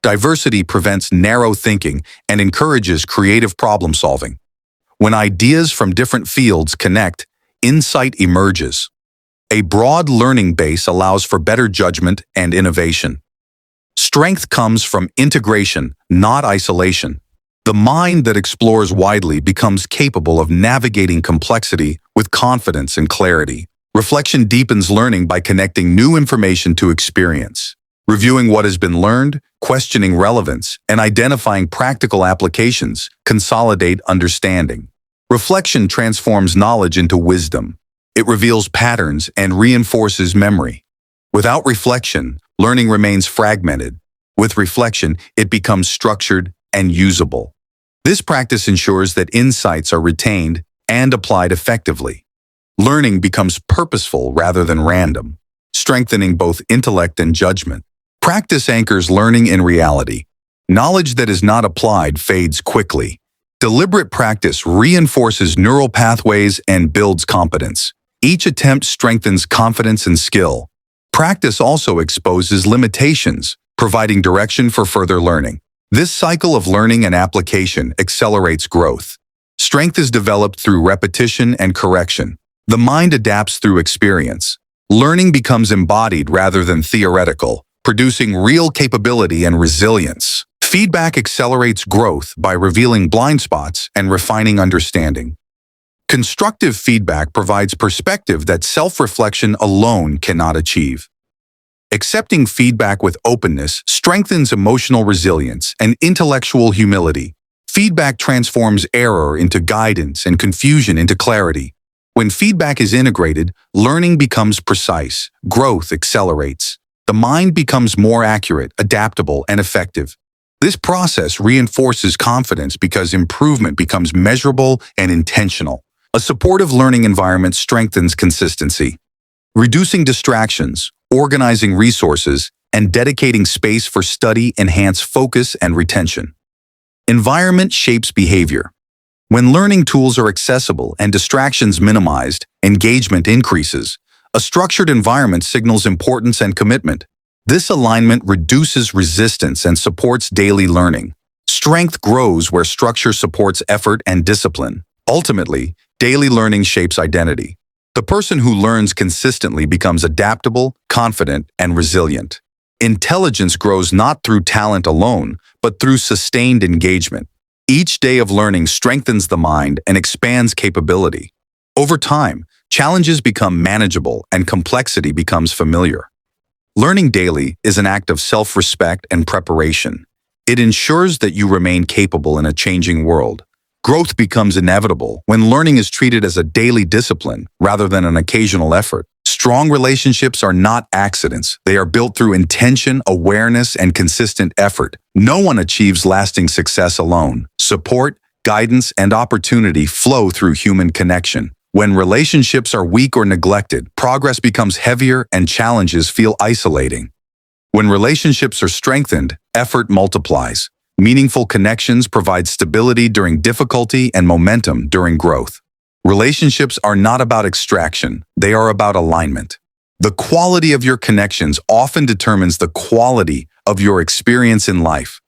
Diversity prevents narrow thinking and encourages creative problem-solving. When ideas from different fields connect, insight emerges. A broad learning base allows for better judgment and innovation. Strength comes from integration, not isolation. The mind that explores widely becomes capable of navigating complexity with confidence and clarity. Reflection deepens learning by connecting new information to experience. Reviewing what has been learned, questioning relevance, and identifying practical applications consolidate understanding. Reflection transforms knowledge into wisdom. It reveals patterns and reinforces memory. Without reflection, learning remains fragmented. With reflection, it becomes structured and usable. This practice ensures that insights are retained and applied effectively. Learning becomes purposeful rather than random, strengthening both intellect and judgment. Practice anchors learning in reality. Knowledge that is not applied fades quickly. Deliberate practice reinforces neural pathways and builds competence. Each attempt strengthens confidence and skill. Practice also exposes limitations, providing direction for further learning. This cycle of learning and application accelerates growth. Strength is developed through repetition and correction. The mind adapts through experience. Learning becomes embodied rather than theoretical, producing real capability and resilience. Feedback accelerates growth by revealing blind spots and refining understanding. Constructive feedback provides perspective that self-reflection alone cannot achieve. Accepting feedback with openness strengthens emotional resilience and intellectual humility. Feedback transforms error into guidance and confusion into clarity. When feedback is integrated, learning becomes precise, growth accelerates. The mind becomes more accurate, adaptable, and effective. This process reinforces confidence because improvement becomes measurable and intentional. A supportive learning environment strengthens consistency. Reducing distractions, organizing resources, and dedicating space for study enhance focus and retention. Environment shapes behavior. When learning tools are accessible and distractions minimized, engagement increases. A structured environment signals importance and commitment. This alignment reduces resistance and supports daily learning. Strength grows where structure supports effort and discipline. Ultimately, daily learning shapes identity. The person who learns consistently becomes adaptable, confident, and resilient. Intelligence grows not through talent alone, but through sustained engagement. Each day of learning strengthens the mind and expands capability. Over time, challenges become manageable and complexity becomes familiar. Learning daily is an act of self-respect and preparation. It ensures that you remain capable in a changing world. Growth becomes inevitable when learning is treated as a daily discipline rather than an occasional effort. Strong relationships are not accidents. They are built through intention, awareness, and consistent effort. No one achieves lasting success alone. Support, guidance, and opportunity flow through human connection. When relationships are weak or neglected, progress becomes heavier and challenges feel isolating. When relationships are strengthened, effort multiplies. Meaningful connections provide stability during difficulty and momentum during growth. Relationships are not about extraction, they are about alignment. The quality of your connections often determines the quality of your experience in life.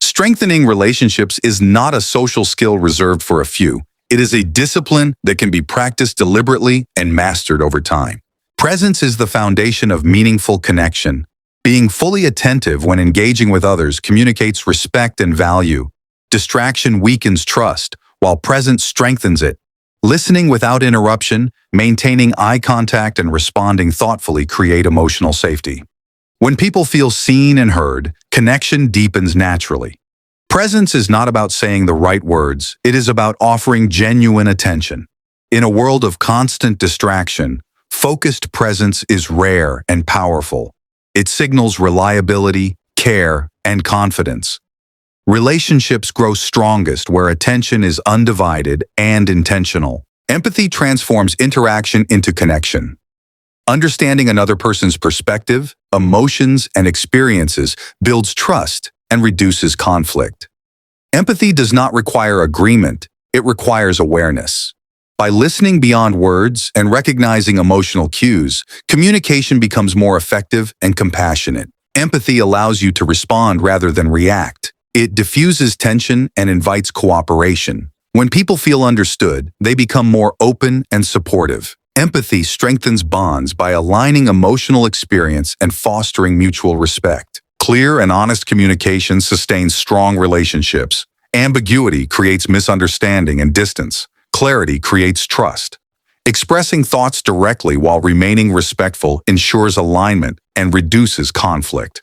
Strengthening relationships is not a social skill reserved for a few. It is a discipline that can be practiced deliberately and mastered over time. Presence is the foundation of meaningful connection. Being fully attentive when engaging with others communicates respect and value. Distraction weakens trust, while presence strengthens it. Listening without interruption, maintaining eye contact, and responding thoughtfully create emotional safety. When people feel seen and heard, connection deepens naturally. Presence is not about saying the right words, it is about offering genuine attention. In a world of constant distraction, focused presence is rare and powerful. It signals reliability, care, and confidence. Relationships grow strongest where attention is undivided and intentional. Empathy transforms interaction into connection. Understanding another person's perspective, emotions, and experiences builds trust and reduces conflict. Empathy does not require agreement, it requires awareness. By listening beyond words and recognizing emotional cues, communication becomes more effective and compassionate. Empathy allows you to respond rather than react. It diffuses tension and invites cooperation. When people feel understood, they become more open and supportive. Empathy strengthens bonds by aligning emotional experience and fostering mutual respect. Clear and honest communication sustains strong relationships. Ambiguity creates misunderstanding and distance. Clarity creates trust. Expressing thoughts directly while remaining respectful ensures alignment and reduces conflict.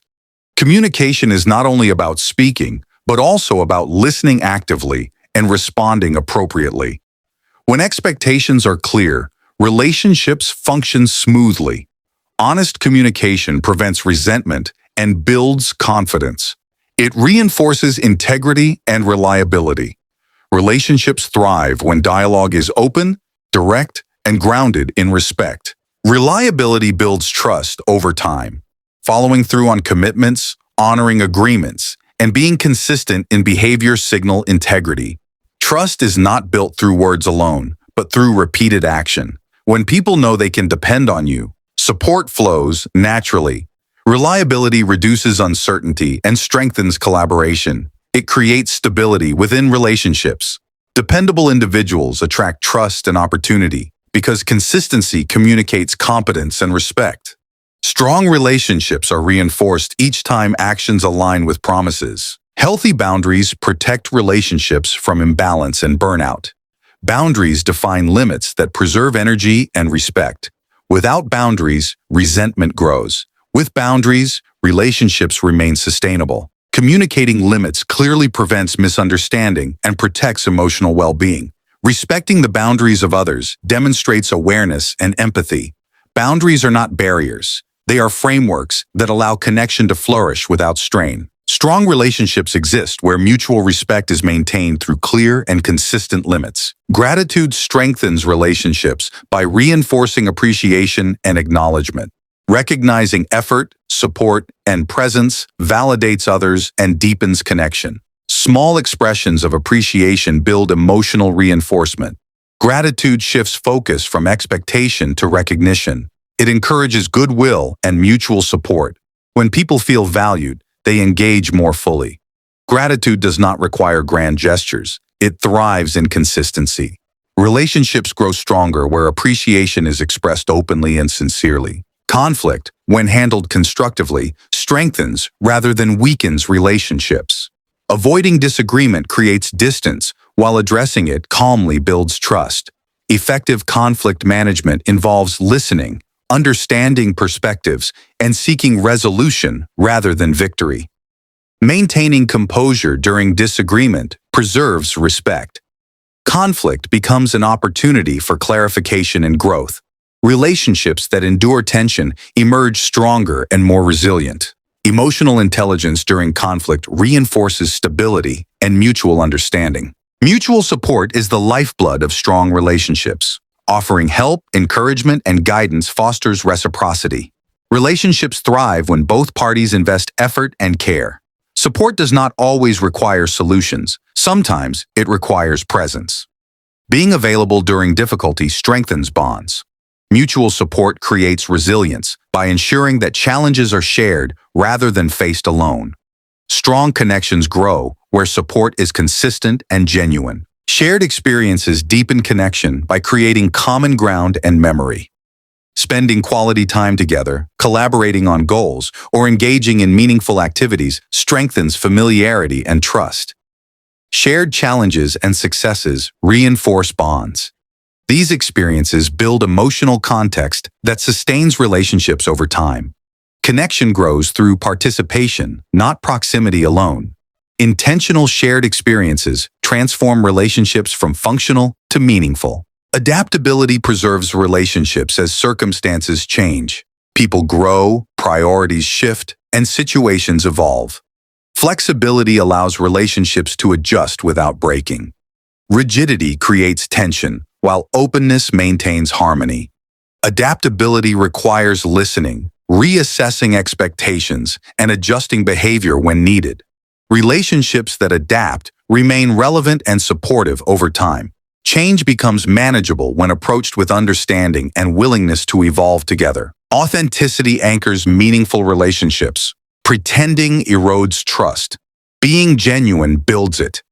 Communication is not only about speaking, but also about listening actively and responding appropriately. When expectations are clear, relationships function smoothly. Honest communication prevents resentment and builds confidence. It reinforces integrity and reliability. Relationships thrive when dialogue is open, direct, and grounded in respect. Reliability builds trust over time. Following through on commitments, honoring agreements, and being consistent in behavior signal integrity. Trust is not built through words alone, but through repeated action. When people know they can depend on you, support flows naturally. Reliability reduces uncertainty and strengthens collaboration. It creates stability within relationships. Dependable individuals attract trust and opportunity because consistency communicates competence and respect. Strong relationships are reinforced each time actions align with promises. Healthy boundaries protect relationships from imbalance and burnout. Boundaries define limits that preserve energy and respect. Without boundaries, resentment grows. With boundaries, relationships remain sustainable. Communicating limits clearly prevents misunderstanding and protects emotional well-being. Respecting the boundaries of others demonstrates awareness and empathy. Boundaries are not barriers. They are frameworks that allow connection to flourish without strain. Strong relationships exist where mutual respect is maintained through clear and consistent limits. Gratitude strengthens relationships by reinforcing appreciation and acknowledgement. Recognizing effort, support, and presence validates others and deepens connection. Small expressions of appreciation build emotional reinforcement. Gratitude shifts focus from expectation to recognition. It encourages goodwill and mutual support. When people feel valued, they engage more fully. Gratitude does not require grand gestures. It thrives in consistency. Relationships grow stronger where appreciation is expressed openly and sincerely. Conflict, when handled constructively, strengthens rather than weakens relationships. Avoiding disagreement creates distance, while addressing it calmly builds trust. Effective conflict management involves listening, understanding perspectives, and seeking resolution rather than victory. Maintaining composure during disagreement preserves respect. Conflict becomes an opportunity for clarification and growth. Relationships that endure tension emerge stronger and more resilient. Emotional intelligence during conflict reinforces stability and mutual understanding. Mutual support is the lifeblood of strong relationships. Offering help, encouragement, and guidance fosters reciprocity. Relationships thrive when both parties invest effort and care. Support does not always require solutions. Sometimes it requires presence. Being available during difficulty strengthens bonds. Mutual support creates resilience by ensuring that challenges are shared rather than faced alone. Strong connections grow where support is consistent and genuine. Shared experiences deepen connection by creating common ground and memory. Spending quality time together, collaborating on goals, or engaging in meaningful activities strengthens familiarity and trust. Shared challenges and successes reinforce bonds. These experiences build emotional context that sustains relationships over time. Connection grows through participation, not proximity alone. Intentional shared experiences transform relationships from functional to meaningful. Adaptability preserves relationships as circumstances change. People grow, priorities shift, and situations evolve. Flexibility allows relationships to adjust without breaking. Rigidity creates tension, while openness maintains harmony. Adaptability requires listening, reassessing expectations, and adjusting behavior when needed. Relationships that adapt remain relevant and supportive over time. Change becomes manageable when approached with understanding and willingness to evolve together. Authenticity anchors meaningful relationships. Pretending erodes trust. Being genuine builds it.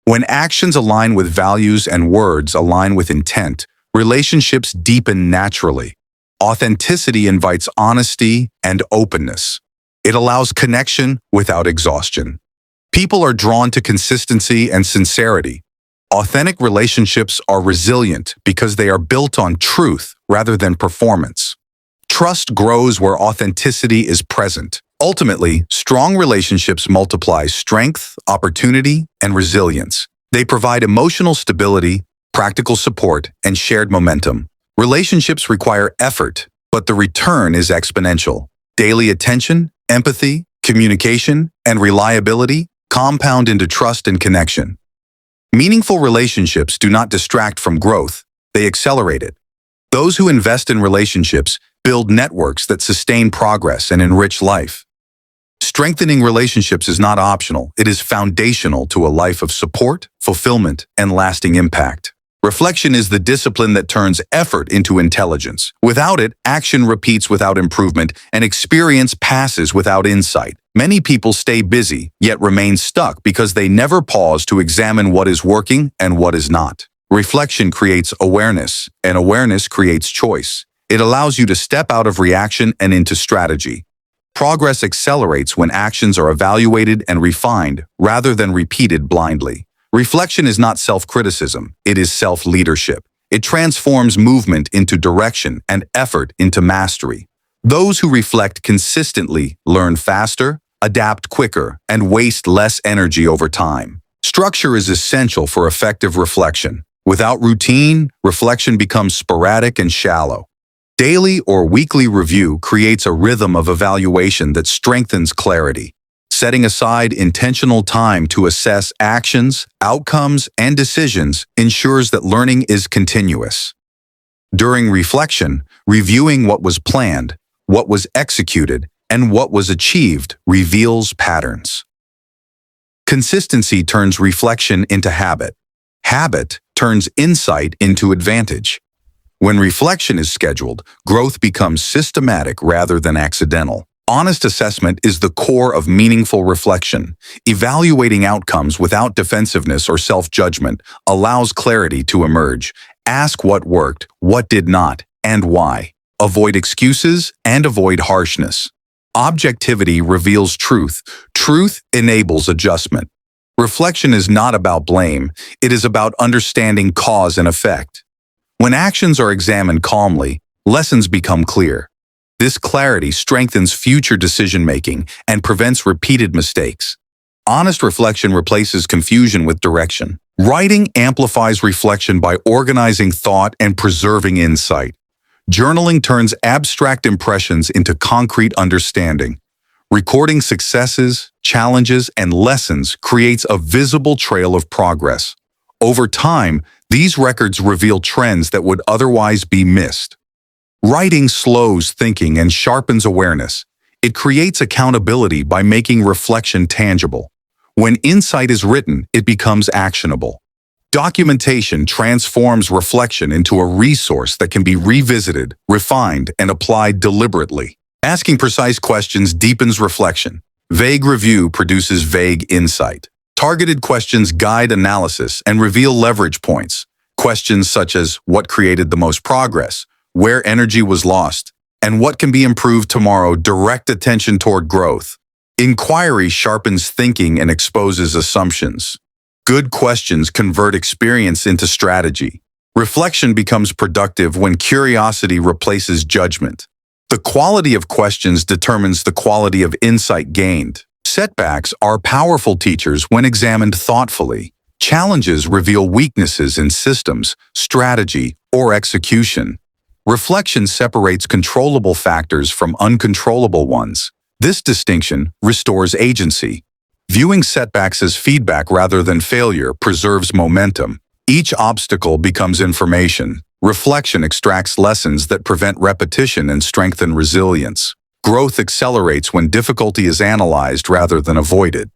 When actions align with values and words align with intent, relationships deepen naturally. Authenticity invites honesty and openness. It allows connection without exhaustion. People are drawn to consistency and sincerity. Authentic relationships are resilient because they are built on truth rather than performance. Trust grows where authenticity is present. Ultimately, strong relationships multiply strength, opportunity, and resilience. They provide emotional stability, practical support, and shared momentum. Relationships require effort, but the return is exponential. Daily attention, empathy, communication, and reliability compound into trust and connection. Meaningful relationships do not distract from growth, they accelerate it. Those who invest in relationships build networks that sustain progress and enrich life. Strengthening relationships is not optional, it is foundational to a life of support, fulfillment, and lasting impact. Reflection is the discipline that turns effort into intelligence. Without it, action repeats without improvement, and experience passes without insight. Many people stay busy, yet remain stuck because they never pause to examine what is working and what is not. Reflection creates awareness, and awareness creates choice. It allows you to step out of reaction and into strategy. Progress accelerates when actions are evaluated and refined rather than repeated blindly. Reflection is not self-criticism, it is self-leadership. It transforms movement into direction and effort into mastery. Those who reflect consistently learn faster, adapt quicker, and waste less energy over time. Structure is essential for effective reflection. Without routine, reflection becomes sporadic and shallow. Daily or weekly review creates a rhythm of evaluation that strengthens clarity. Setting aside intentional time to assess actions, outcomes, and decisions ensures that learning is continuous. During reflection, reviewing what was planned, what was executed, and what was achieved reveals patterns. Consistency turns reflection into habit. Habit turns insight into advantage. When reflection is scheduled, growth becomes systematic rather than accidental. Honest assessment is the core of meaningful reflection. Evaluating outcomes without defensiveness or self-judgment allows clarity to emerge. Ask what worked, what did not, and why. Avoid excuses and avoid harshness. Objectivity reveals truth. Truth enables adjustment. Reflection is not about blame, it is about understanding cause and effect. When actions are examined calmly, lessons become clear. This clarity strengthens future decision-making and prevents repeated mistakes. Honest reflection replaces confusion with direction. Writing amplifies reflection by organizing thought and preserving insight. Journaling turns abstract impressions into concrete understanding. Recording successes, challenges, and lessons creates a visible trail of progress. Over time, these records reveal trends that would otherwise be missed. Writing slows thinking and sharpens awareness. It creates accountability by making reflection tangible. When insight is written, it becomes actionable. Documentation transforms reflection into a resource that can be revisited, refined, and applied deliberately. Asking precise questions deepens reflection. Vague review produces vague insight. Targeted questions guide analysis and reveal leverage points. Questions such as what created the most progress, where energy was lost, and what can be improved tomorrow direct attention toward growth. Inquiry sharpens thinking and exposes assumptions. Good questions convert experience into strategy. Reflection becomes productive when curiosity replaces judgment. The quality of questions determines the quality of insight gained. Setbacks are powerful teachers when examined thoughtfully. Challenges reveal weaknesses in systems, strategy, or execution. Reflection separates controllable factors from uncontrollable ones. This distinction restores agency. Viewing setbacks as feedback rather than failure preserves momentum. Each obstacle becomes information. Reflection extracts lessons that prevent repetition and strengthen resilience. Growth accelerates when difficulty is analyzed rather than avoided.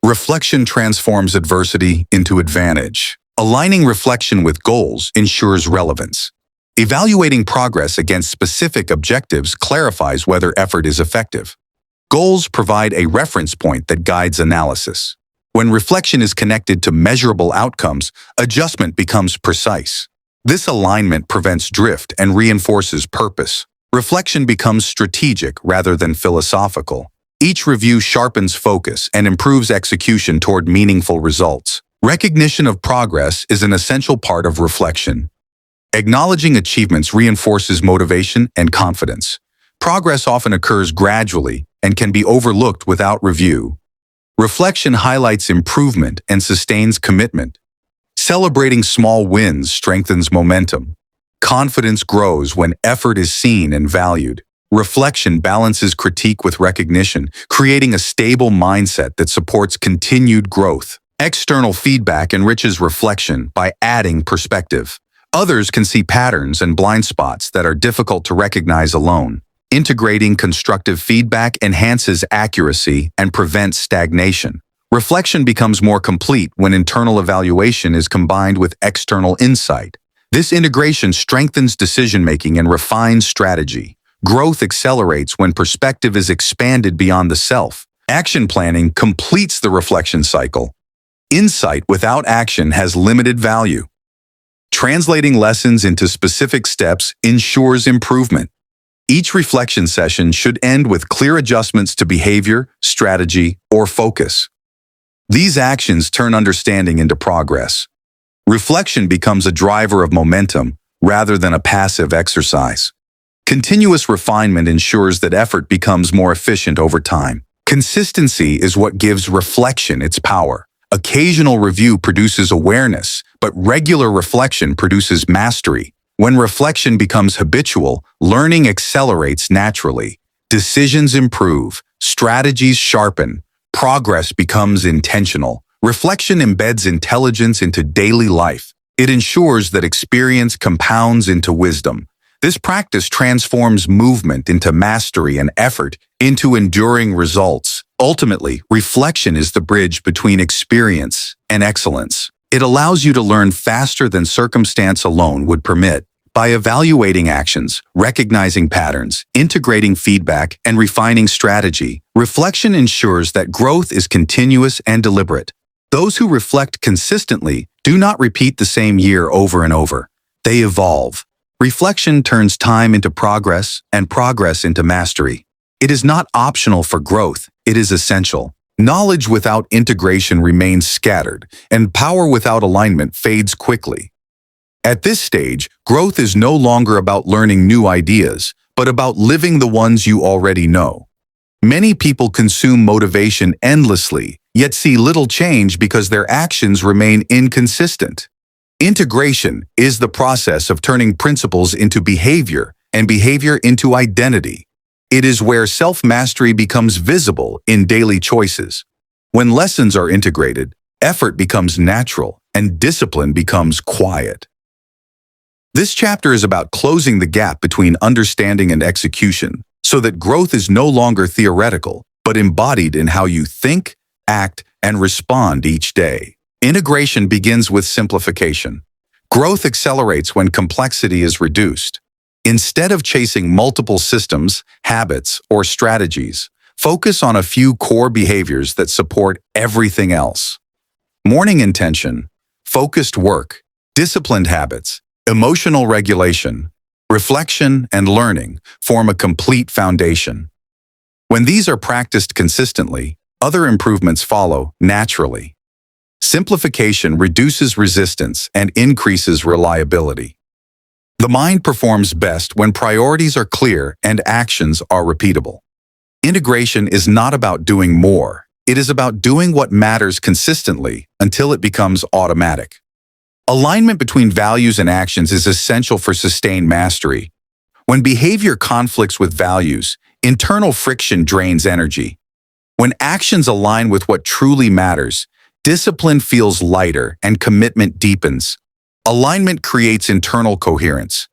Reflection transforms adversity into advantage. Aligning reflection with goals ensures relevance. Evaluating progress against specific objectives clarifies whether effort is effective. Goals provide a reference point that guides analysis. When reflection is connected to measurable outcomes, adjustment becomes precise. This alignment prevents drift and reinforces purpose. Reflection becomes strategic rather than philosophical. Each review sharpens focus and improves execution toward meaningful results. Recognition of progress is an essential part of reflection. Acknowledging achievements reinforces motivation and confidence. Progress often occurs gradually and can be overlooked without review. Reflection highlights improvement and sustains commitment. Celebrating small wins strengthens momentum. Confidence grows when effort is seen and valued. Reflection balances critique with recognition, creating a stable mindset that supports continued growth. External feedback enriches reflection by adding perspective. Others can see patterns and blind spots that are difficult to recognize alone. Integrating constructive feedback enhances accuracy and prevents stagnation. Reflection becomes more complete when internal evaluation is combined with external insight. This integration strengthens decision-making and refines strategy. Growth accelerates when perspective is expanded beyond the self. Action planning completes the reflection cycle. Insight without action has limited value. Translating lessons into specific steps ensures improvement. Each reflection session should end with clear adjustments to behavior, strategy, or focus. These actions turn understanding into progress. Reflection becomes a driver of momentum rather than a passive exercise. Continuous refinement ensures that effort becomes more efficient over time. Consistency is what gives reflection its power. Occasional review produces awareness, but regular reflection produces mastery. When reflection becomes habitual, learning accelerates naturally. Decisions improve, strategies sharpen, progress becomes intentional. Reflection embeds intelligence into daily life. It ensures that experience compounds into wisdom. This practice transforms movement into mastery and effort into enduring results. Ultimately, reflection is the bridge between experience and excellence. It allows you to learn faster than circumstance alone would permit. By evaluating actions, recognizing patterns, integrating feedback, and refining strategy, reflection ensures that growth is continuous and deliberate. Those who reflect consistently do not repeat the same year over and over. They evolve. Reflection turns time into progress and progress into mastery. It is not optional for growth, it is essential. Knowledge without integration remains scattered, and power without alignment fades quickly. At this stage, growth is no longer about learning new ideas, but about living the ones you already know. Many people consume motivation endlessly, yet see little change because their actions remain inconsistent. Integration is the process of turning principles into behavior and behavior into identity. It is where self-mastery becomes visible in daily choices. When lessons are integrated, effort becomes natural and discipline becomes quiet. This chapter is about closing the gap between understanding and execution so that growth is no longer theoretical, but embodied in how you think, act, and respond each day. Integration begins with simplification. Growth accelerates when complexity is reduced. Instead of chasing multiple systems, habits, or strategies, focus on a few core behaviors that support everything else. Morning intention, focused work, disciplined habits, emotional regulation, reflection, and learning form a complete foundation. When these are practiced consistently, other improvements follow naturally. Simplification reduces resistance and increases reliability. The mind performs best when priorities are clear and actions are repeatable. Integration is not about doing more. It is about doing what matters consistently until it becomes automatic. Alignment between values and actions is essential for sustained mastery. When behavior conflicts with values, internal friction drains energy. When actions align with what truly matters, discipline feels lighter and commitment deepens. Alignment creates internal coherence.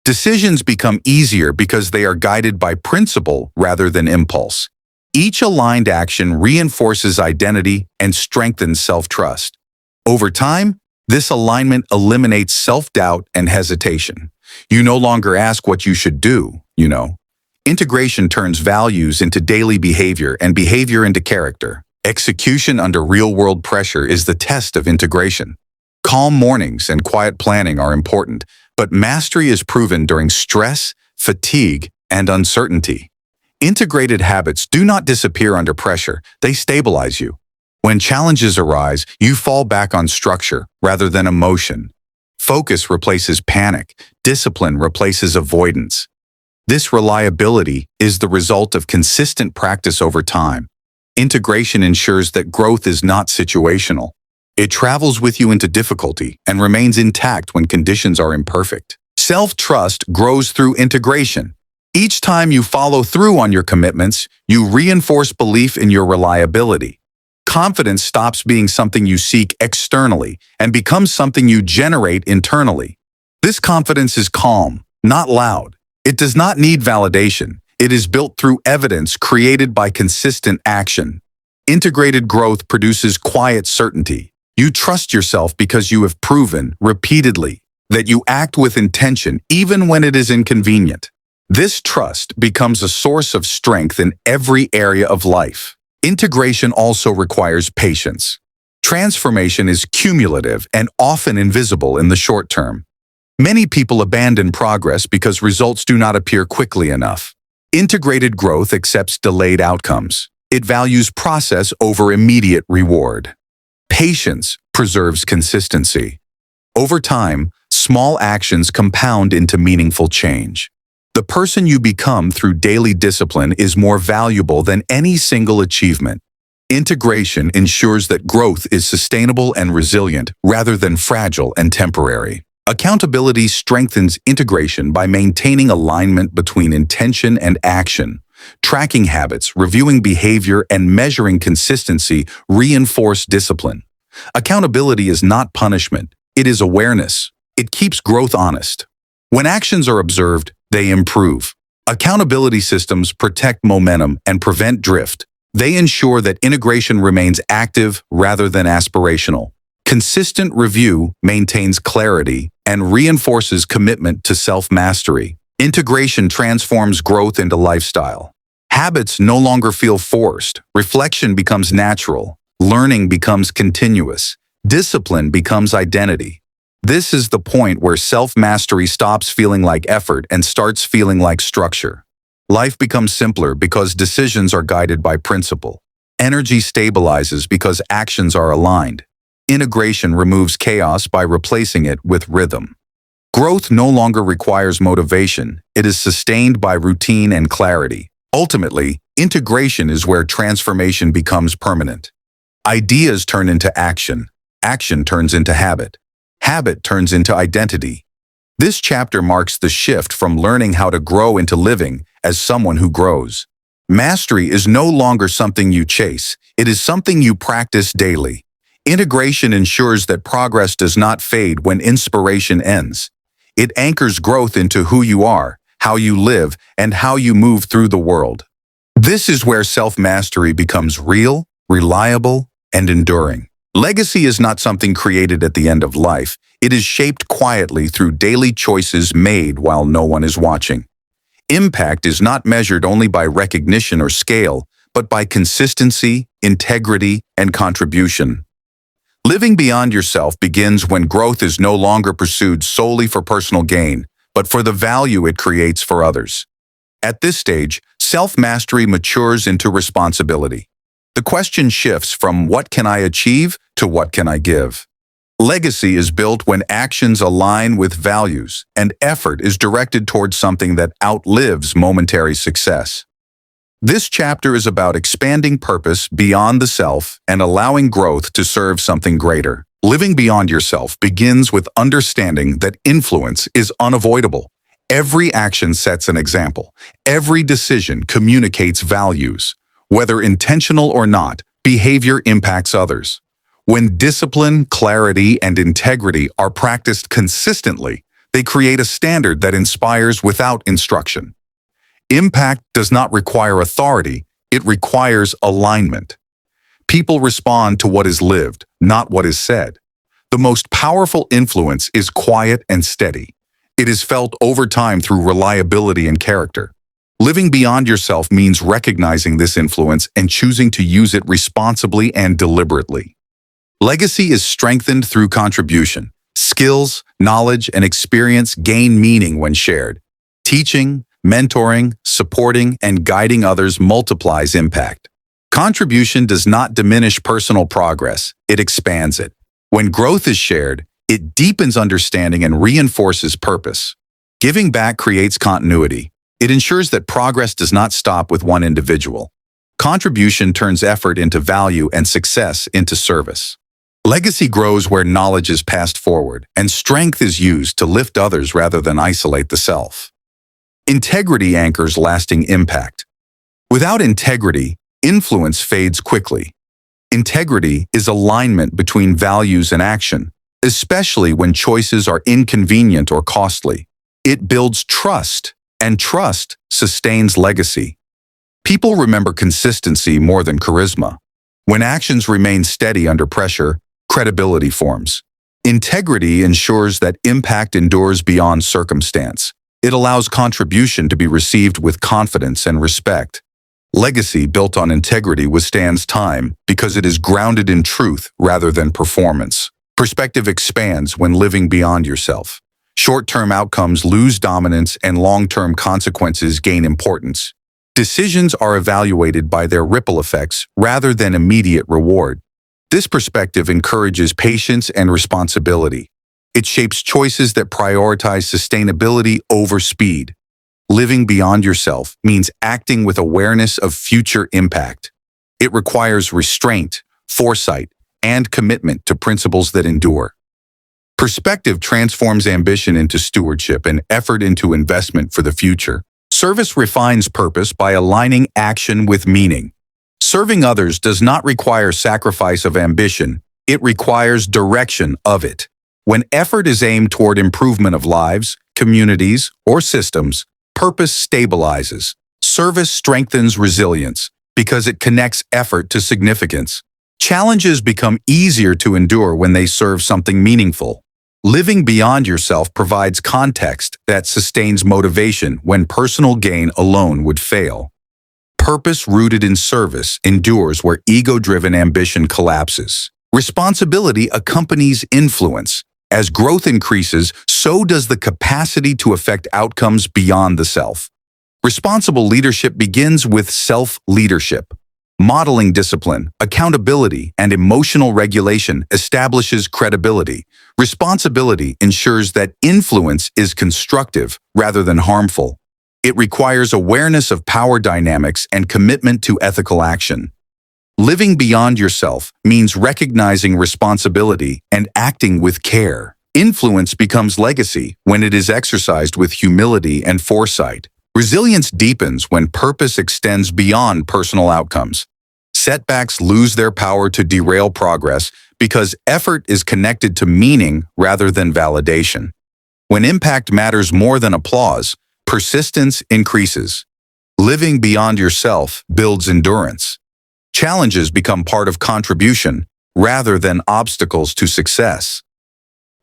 Decisions become easier because they are guided by principle rather than impulse. Each aligned action reinforces identity and strengthens self-trust. Over time, this alignment eliminates self-doubt and hesitation. You no longer ask what you should do, Integration turns values into daily behavior and behavior into character. Execution under real-world pressure is the test of integration. Calm mornings and quiet planning are important, but mastery is proven during stress, fatigue, and uncertainty. Integrated habits do not disappear under pressure, they stabilize you. When challenges arise, you fall back on structure rather than emotion. Focus replaces panic. Discipline replaces avoidance. This reliability is the result of consistent practice over time. Integration ensures that growth is not situational. It travels with you into difficulty and remains intact when conditions are imperfect. Self-trust grows through integration. Each time you follow through on your commitments, you reinforce belief in your reliability. Confidence stops being something you seek externally and becomes something you generate internally. This confidence is calm, not loud. It does not need validation. It is built through evidence created by consistent action. Integrated growth produces quiet certainty. You trust yourself because you have proven, repeatedly, that you act with intention even when it is inconvenient. This trust becomes a source of strength in every area of life. Integration also requires patience. Transformation is cumulative and often invisible in the short term. Many people abandon progress because results do not appear quickly enough. Integrated growth accepts delayed outcomes. It values process over immediate reward. Patience preserves consistency. Over time, small actions compound into meaningful change. The person you become through daily discipline is more valuable than any single achievement. Integration ensures that growth is sustainable and resilient rather than fragile and temporary. Accountability strengthens integration by maintaining alignment between intention and action. Tracking habits, reviewing behavior, and measuring consistency reinforce discipline. Accountability is not punishment. It is awareness. It keeps growth honest. When actions are observed, they improve. Accountability systems protect momentum and prevent drift. They ensure that integration remains active rather than aspirational. Consistent review maintains clarity and reinforces commitment to self-mastery. Integration transforms growth into lifestyle. Habits no longer feel forced. Reflection becomes natural. Learning becomes continuous. Discipline becomes identity. This is the point where self-mastery stops feeling like effort and starts feeling like structure. Life becomes simpler because decisions are guided by principle. Energy stabilizes because actions are aligned. Integration removes chaos by replacing it with rhythm. Growth no longer requires motivation. It is sustained by routine and clarity. Ultimately, integration is where transformation becomes permanent. Ideas turn into action. Action turns into habit. Habit turns into identity. This chapter marks the shift from learning how to grow into living as someone who grows. Mastery is no longer something you chase. It is something you practice daily. Integration ensures that progress does not fade when inspiration ends. It anchors growth into who you are, how you live, and how you move through the world. This is where self-mastery becomes real, reliable, and enduring. Legacy is not something created at the end of life. It is shaped quietly through daily choices made while no one is watching. Impact is not measured only by recognition or scale, but by consistency, integrity, and contribution. Living beyond yourself begins when growth is no longer pursued solely for personal gain, but for the value it creates for others. At this stage, self-mastery matures into responsibility. The question shifts from what can I achieve to what can I give. Legacy is built when actions align with values and effort is directed towards something that outlives momentary success. This chapter is about expanding purpose beyond the self and allowing growth to serve something greater. Living beyond yourself begins with understanding that influence is unavoidable. Every action sets an example. Every decision communicates values. Whether intentional or not, behavior impacts others. When discipline, clarity, and integrity are practiced consistently, they create a standard that inspires without instruction. Impact does not require authority, it requires alignment. People respond to what is lived, not what is said. The most powerful influence is quiet and steady. It is felt over time through reliability and character. Living beyond yourself means recognizing this influence and choosing to use it responsibly and deliberately. Legacy is strengthened through contribution. Skills, knowledge, and experience gain meaning when shared. Teaching, mentoring, supporting, and guiding others multiplies impact. Contribution does not diminish personal progress, it expands it. When growth is shared, it deepens understanding and reinforces purpose. Giving back creates continuity. It ensures that progress does not stop with one individual. Contribution turns effort into value and success into service. Legacy grows where knowledge is passed forward, and strength is used to lift others rather than isolate the self. Integrity anchors lasting impact. Without integrity, influence fades quickly. Integrity is alignment between values and action, especially when choices are inconvenient or costly. It builds trust, and trust sustains legacy. People remember consistency more than charisma. When actions remain steady under pressure, credibility forms. Integrity ensures that impact endures beyond circumstance. It allows contribution to be received with confidence and respect. Legacy built on integrity withstands time because it is grounded in truth rather than performance. Perspective expands when living beyond yourself. Short-term outcomes lose dominance and long-term consequences gain importance. Decisions are evaluated by their ripple effects rather than immediate reward. This perspective encourages patience and responsibility. It shapes choices that prioritize sustainability over speed. Living beyond yourself means acting with awareness of future impact. It requires restraint, foresight, and commitment to principles that endure. Perspective transforms ambition into stewardship and effort into investment for the future. Service refines purpose by aligning action with meaning. Serving others does not require sacrifice of ambition, it requires direction of it. When effort is aimed toward improvement of lives, communities, or systems, purpose stabilizes. Service strengthens resilience because it connects effort to significance. Challenges become easier to endure when they serve something meaningful. Living beyond yourself provides context that sustains motivation when personal gain alone would fail. Purpose rooted in service endures where ego-driven ambition collapses. Responsibility accompanies influence. As growth increases, so does the capacity to affect outcomes beyond the self. Responsible leadership begins with self-leadership. Modeling discipline, accountability, and emotional regulation establishes credibility. Responsibility ensures that influence is constructive rather than harmful. It requires awareness of power dynamics and commitment to ethical action. Living beyond yourself means recognizing responsibility and acting with care. Influence becomes legacy when it is exercised with humility and foresight. Resilience deepens when purpose extends beyond personal outcomes. Setbacks lose their power to derail progress because effort is connected to meaning rather than validation. When impact matters more than applause, persistence increases. Living beyond yourself builds endurance. Challenges become part of contribution rather than obstacles to success.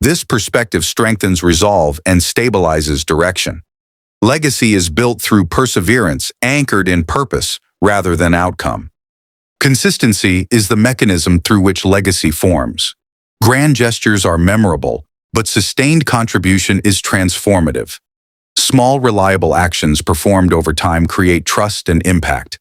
This perspective strengthens resolve and stabilizes direction. Legacy is built through perseverance anchored in purpose rather than outcome. Consistency is the mechanism through which legacy forms. Grand gestures are memorable, but sustained contribution is transformative. Small, reliable actions performed over time create trust and impact.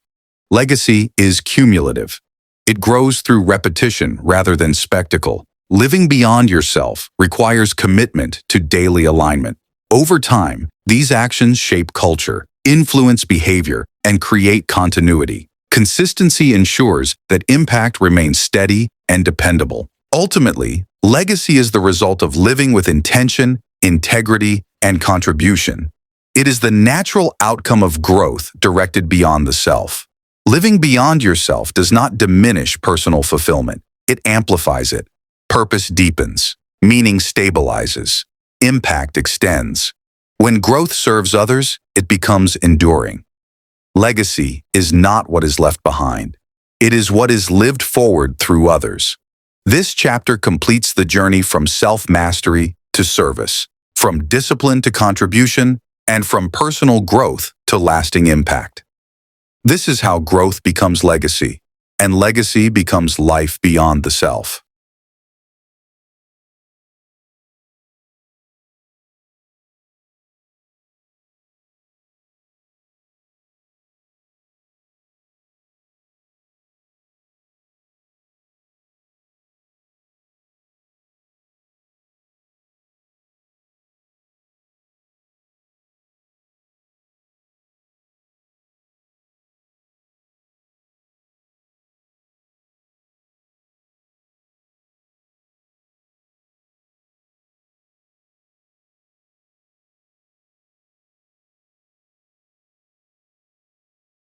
Legacy is cumulative. It grows through repetition rather than spectacle. Living beyond yourself requires commitment to daily alignment. Over time, these actions shape culture, influence behavior, and create continuity. Consistency ensures that impact remains steady and dependable. Ultimately, legacy is the result of living with intention, integrity, and contribution. It is the natural outcome of growth directed beyond the self. Living beyond yourself does not diminish personal fulfillment. It amplifies it. Purpose deepens. Meaning stabilizes. Impact extends. When growth serves others, it becomes enduring. Legacy is not what is left behind. It is what is lived forward through others. This chapter completes the journey from self-mastery to service, from discipline to contribution, and from personal growth to lasting impact. This is how growth becomes legacy, and legacy becomes life beyond the self.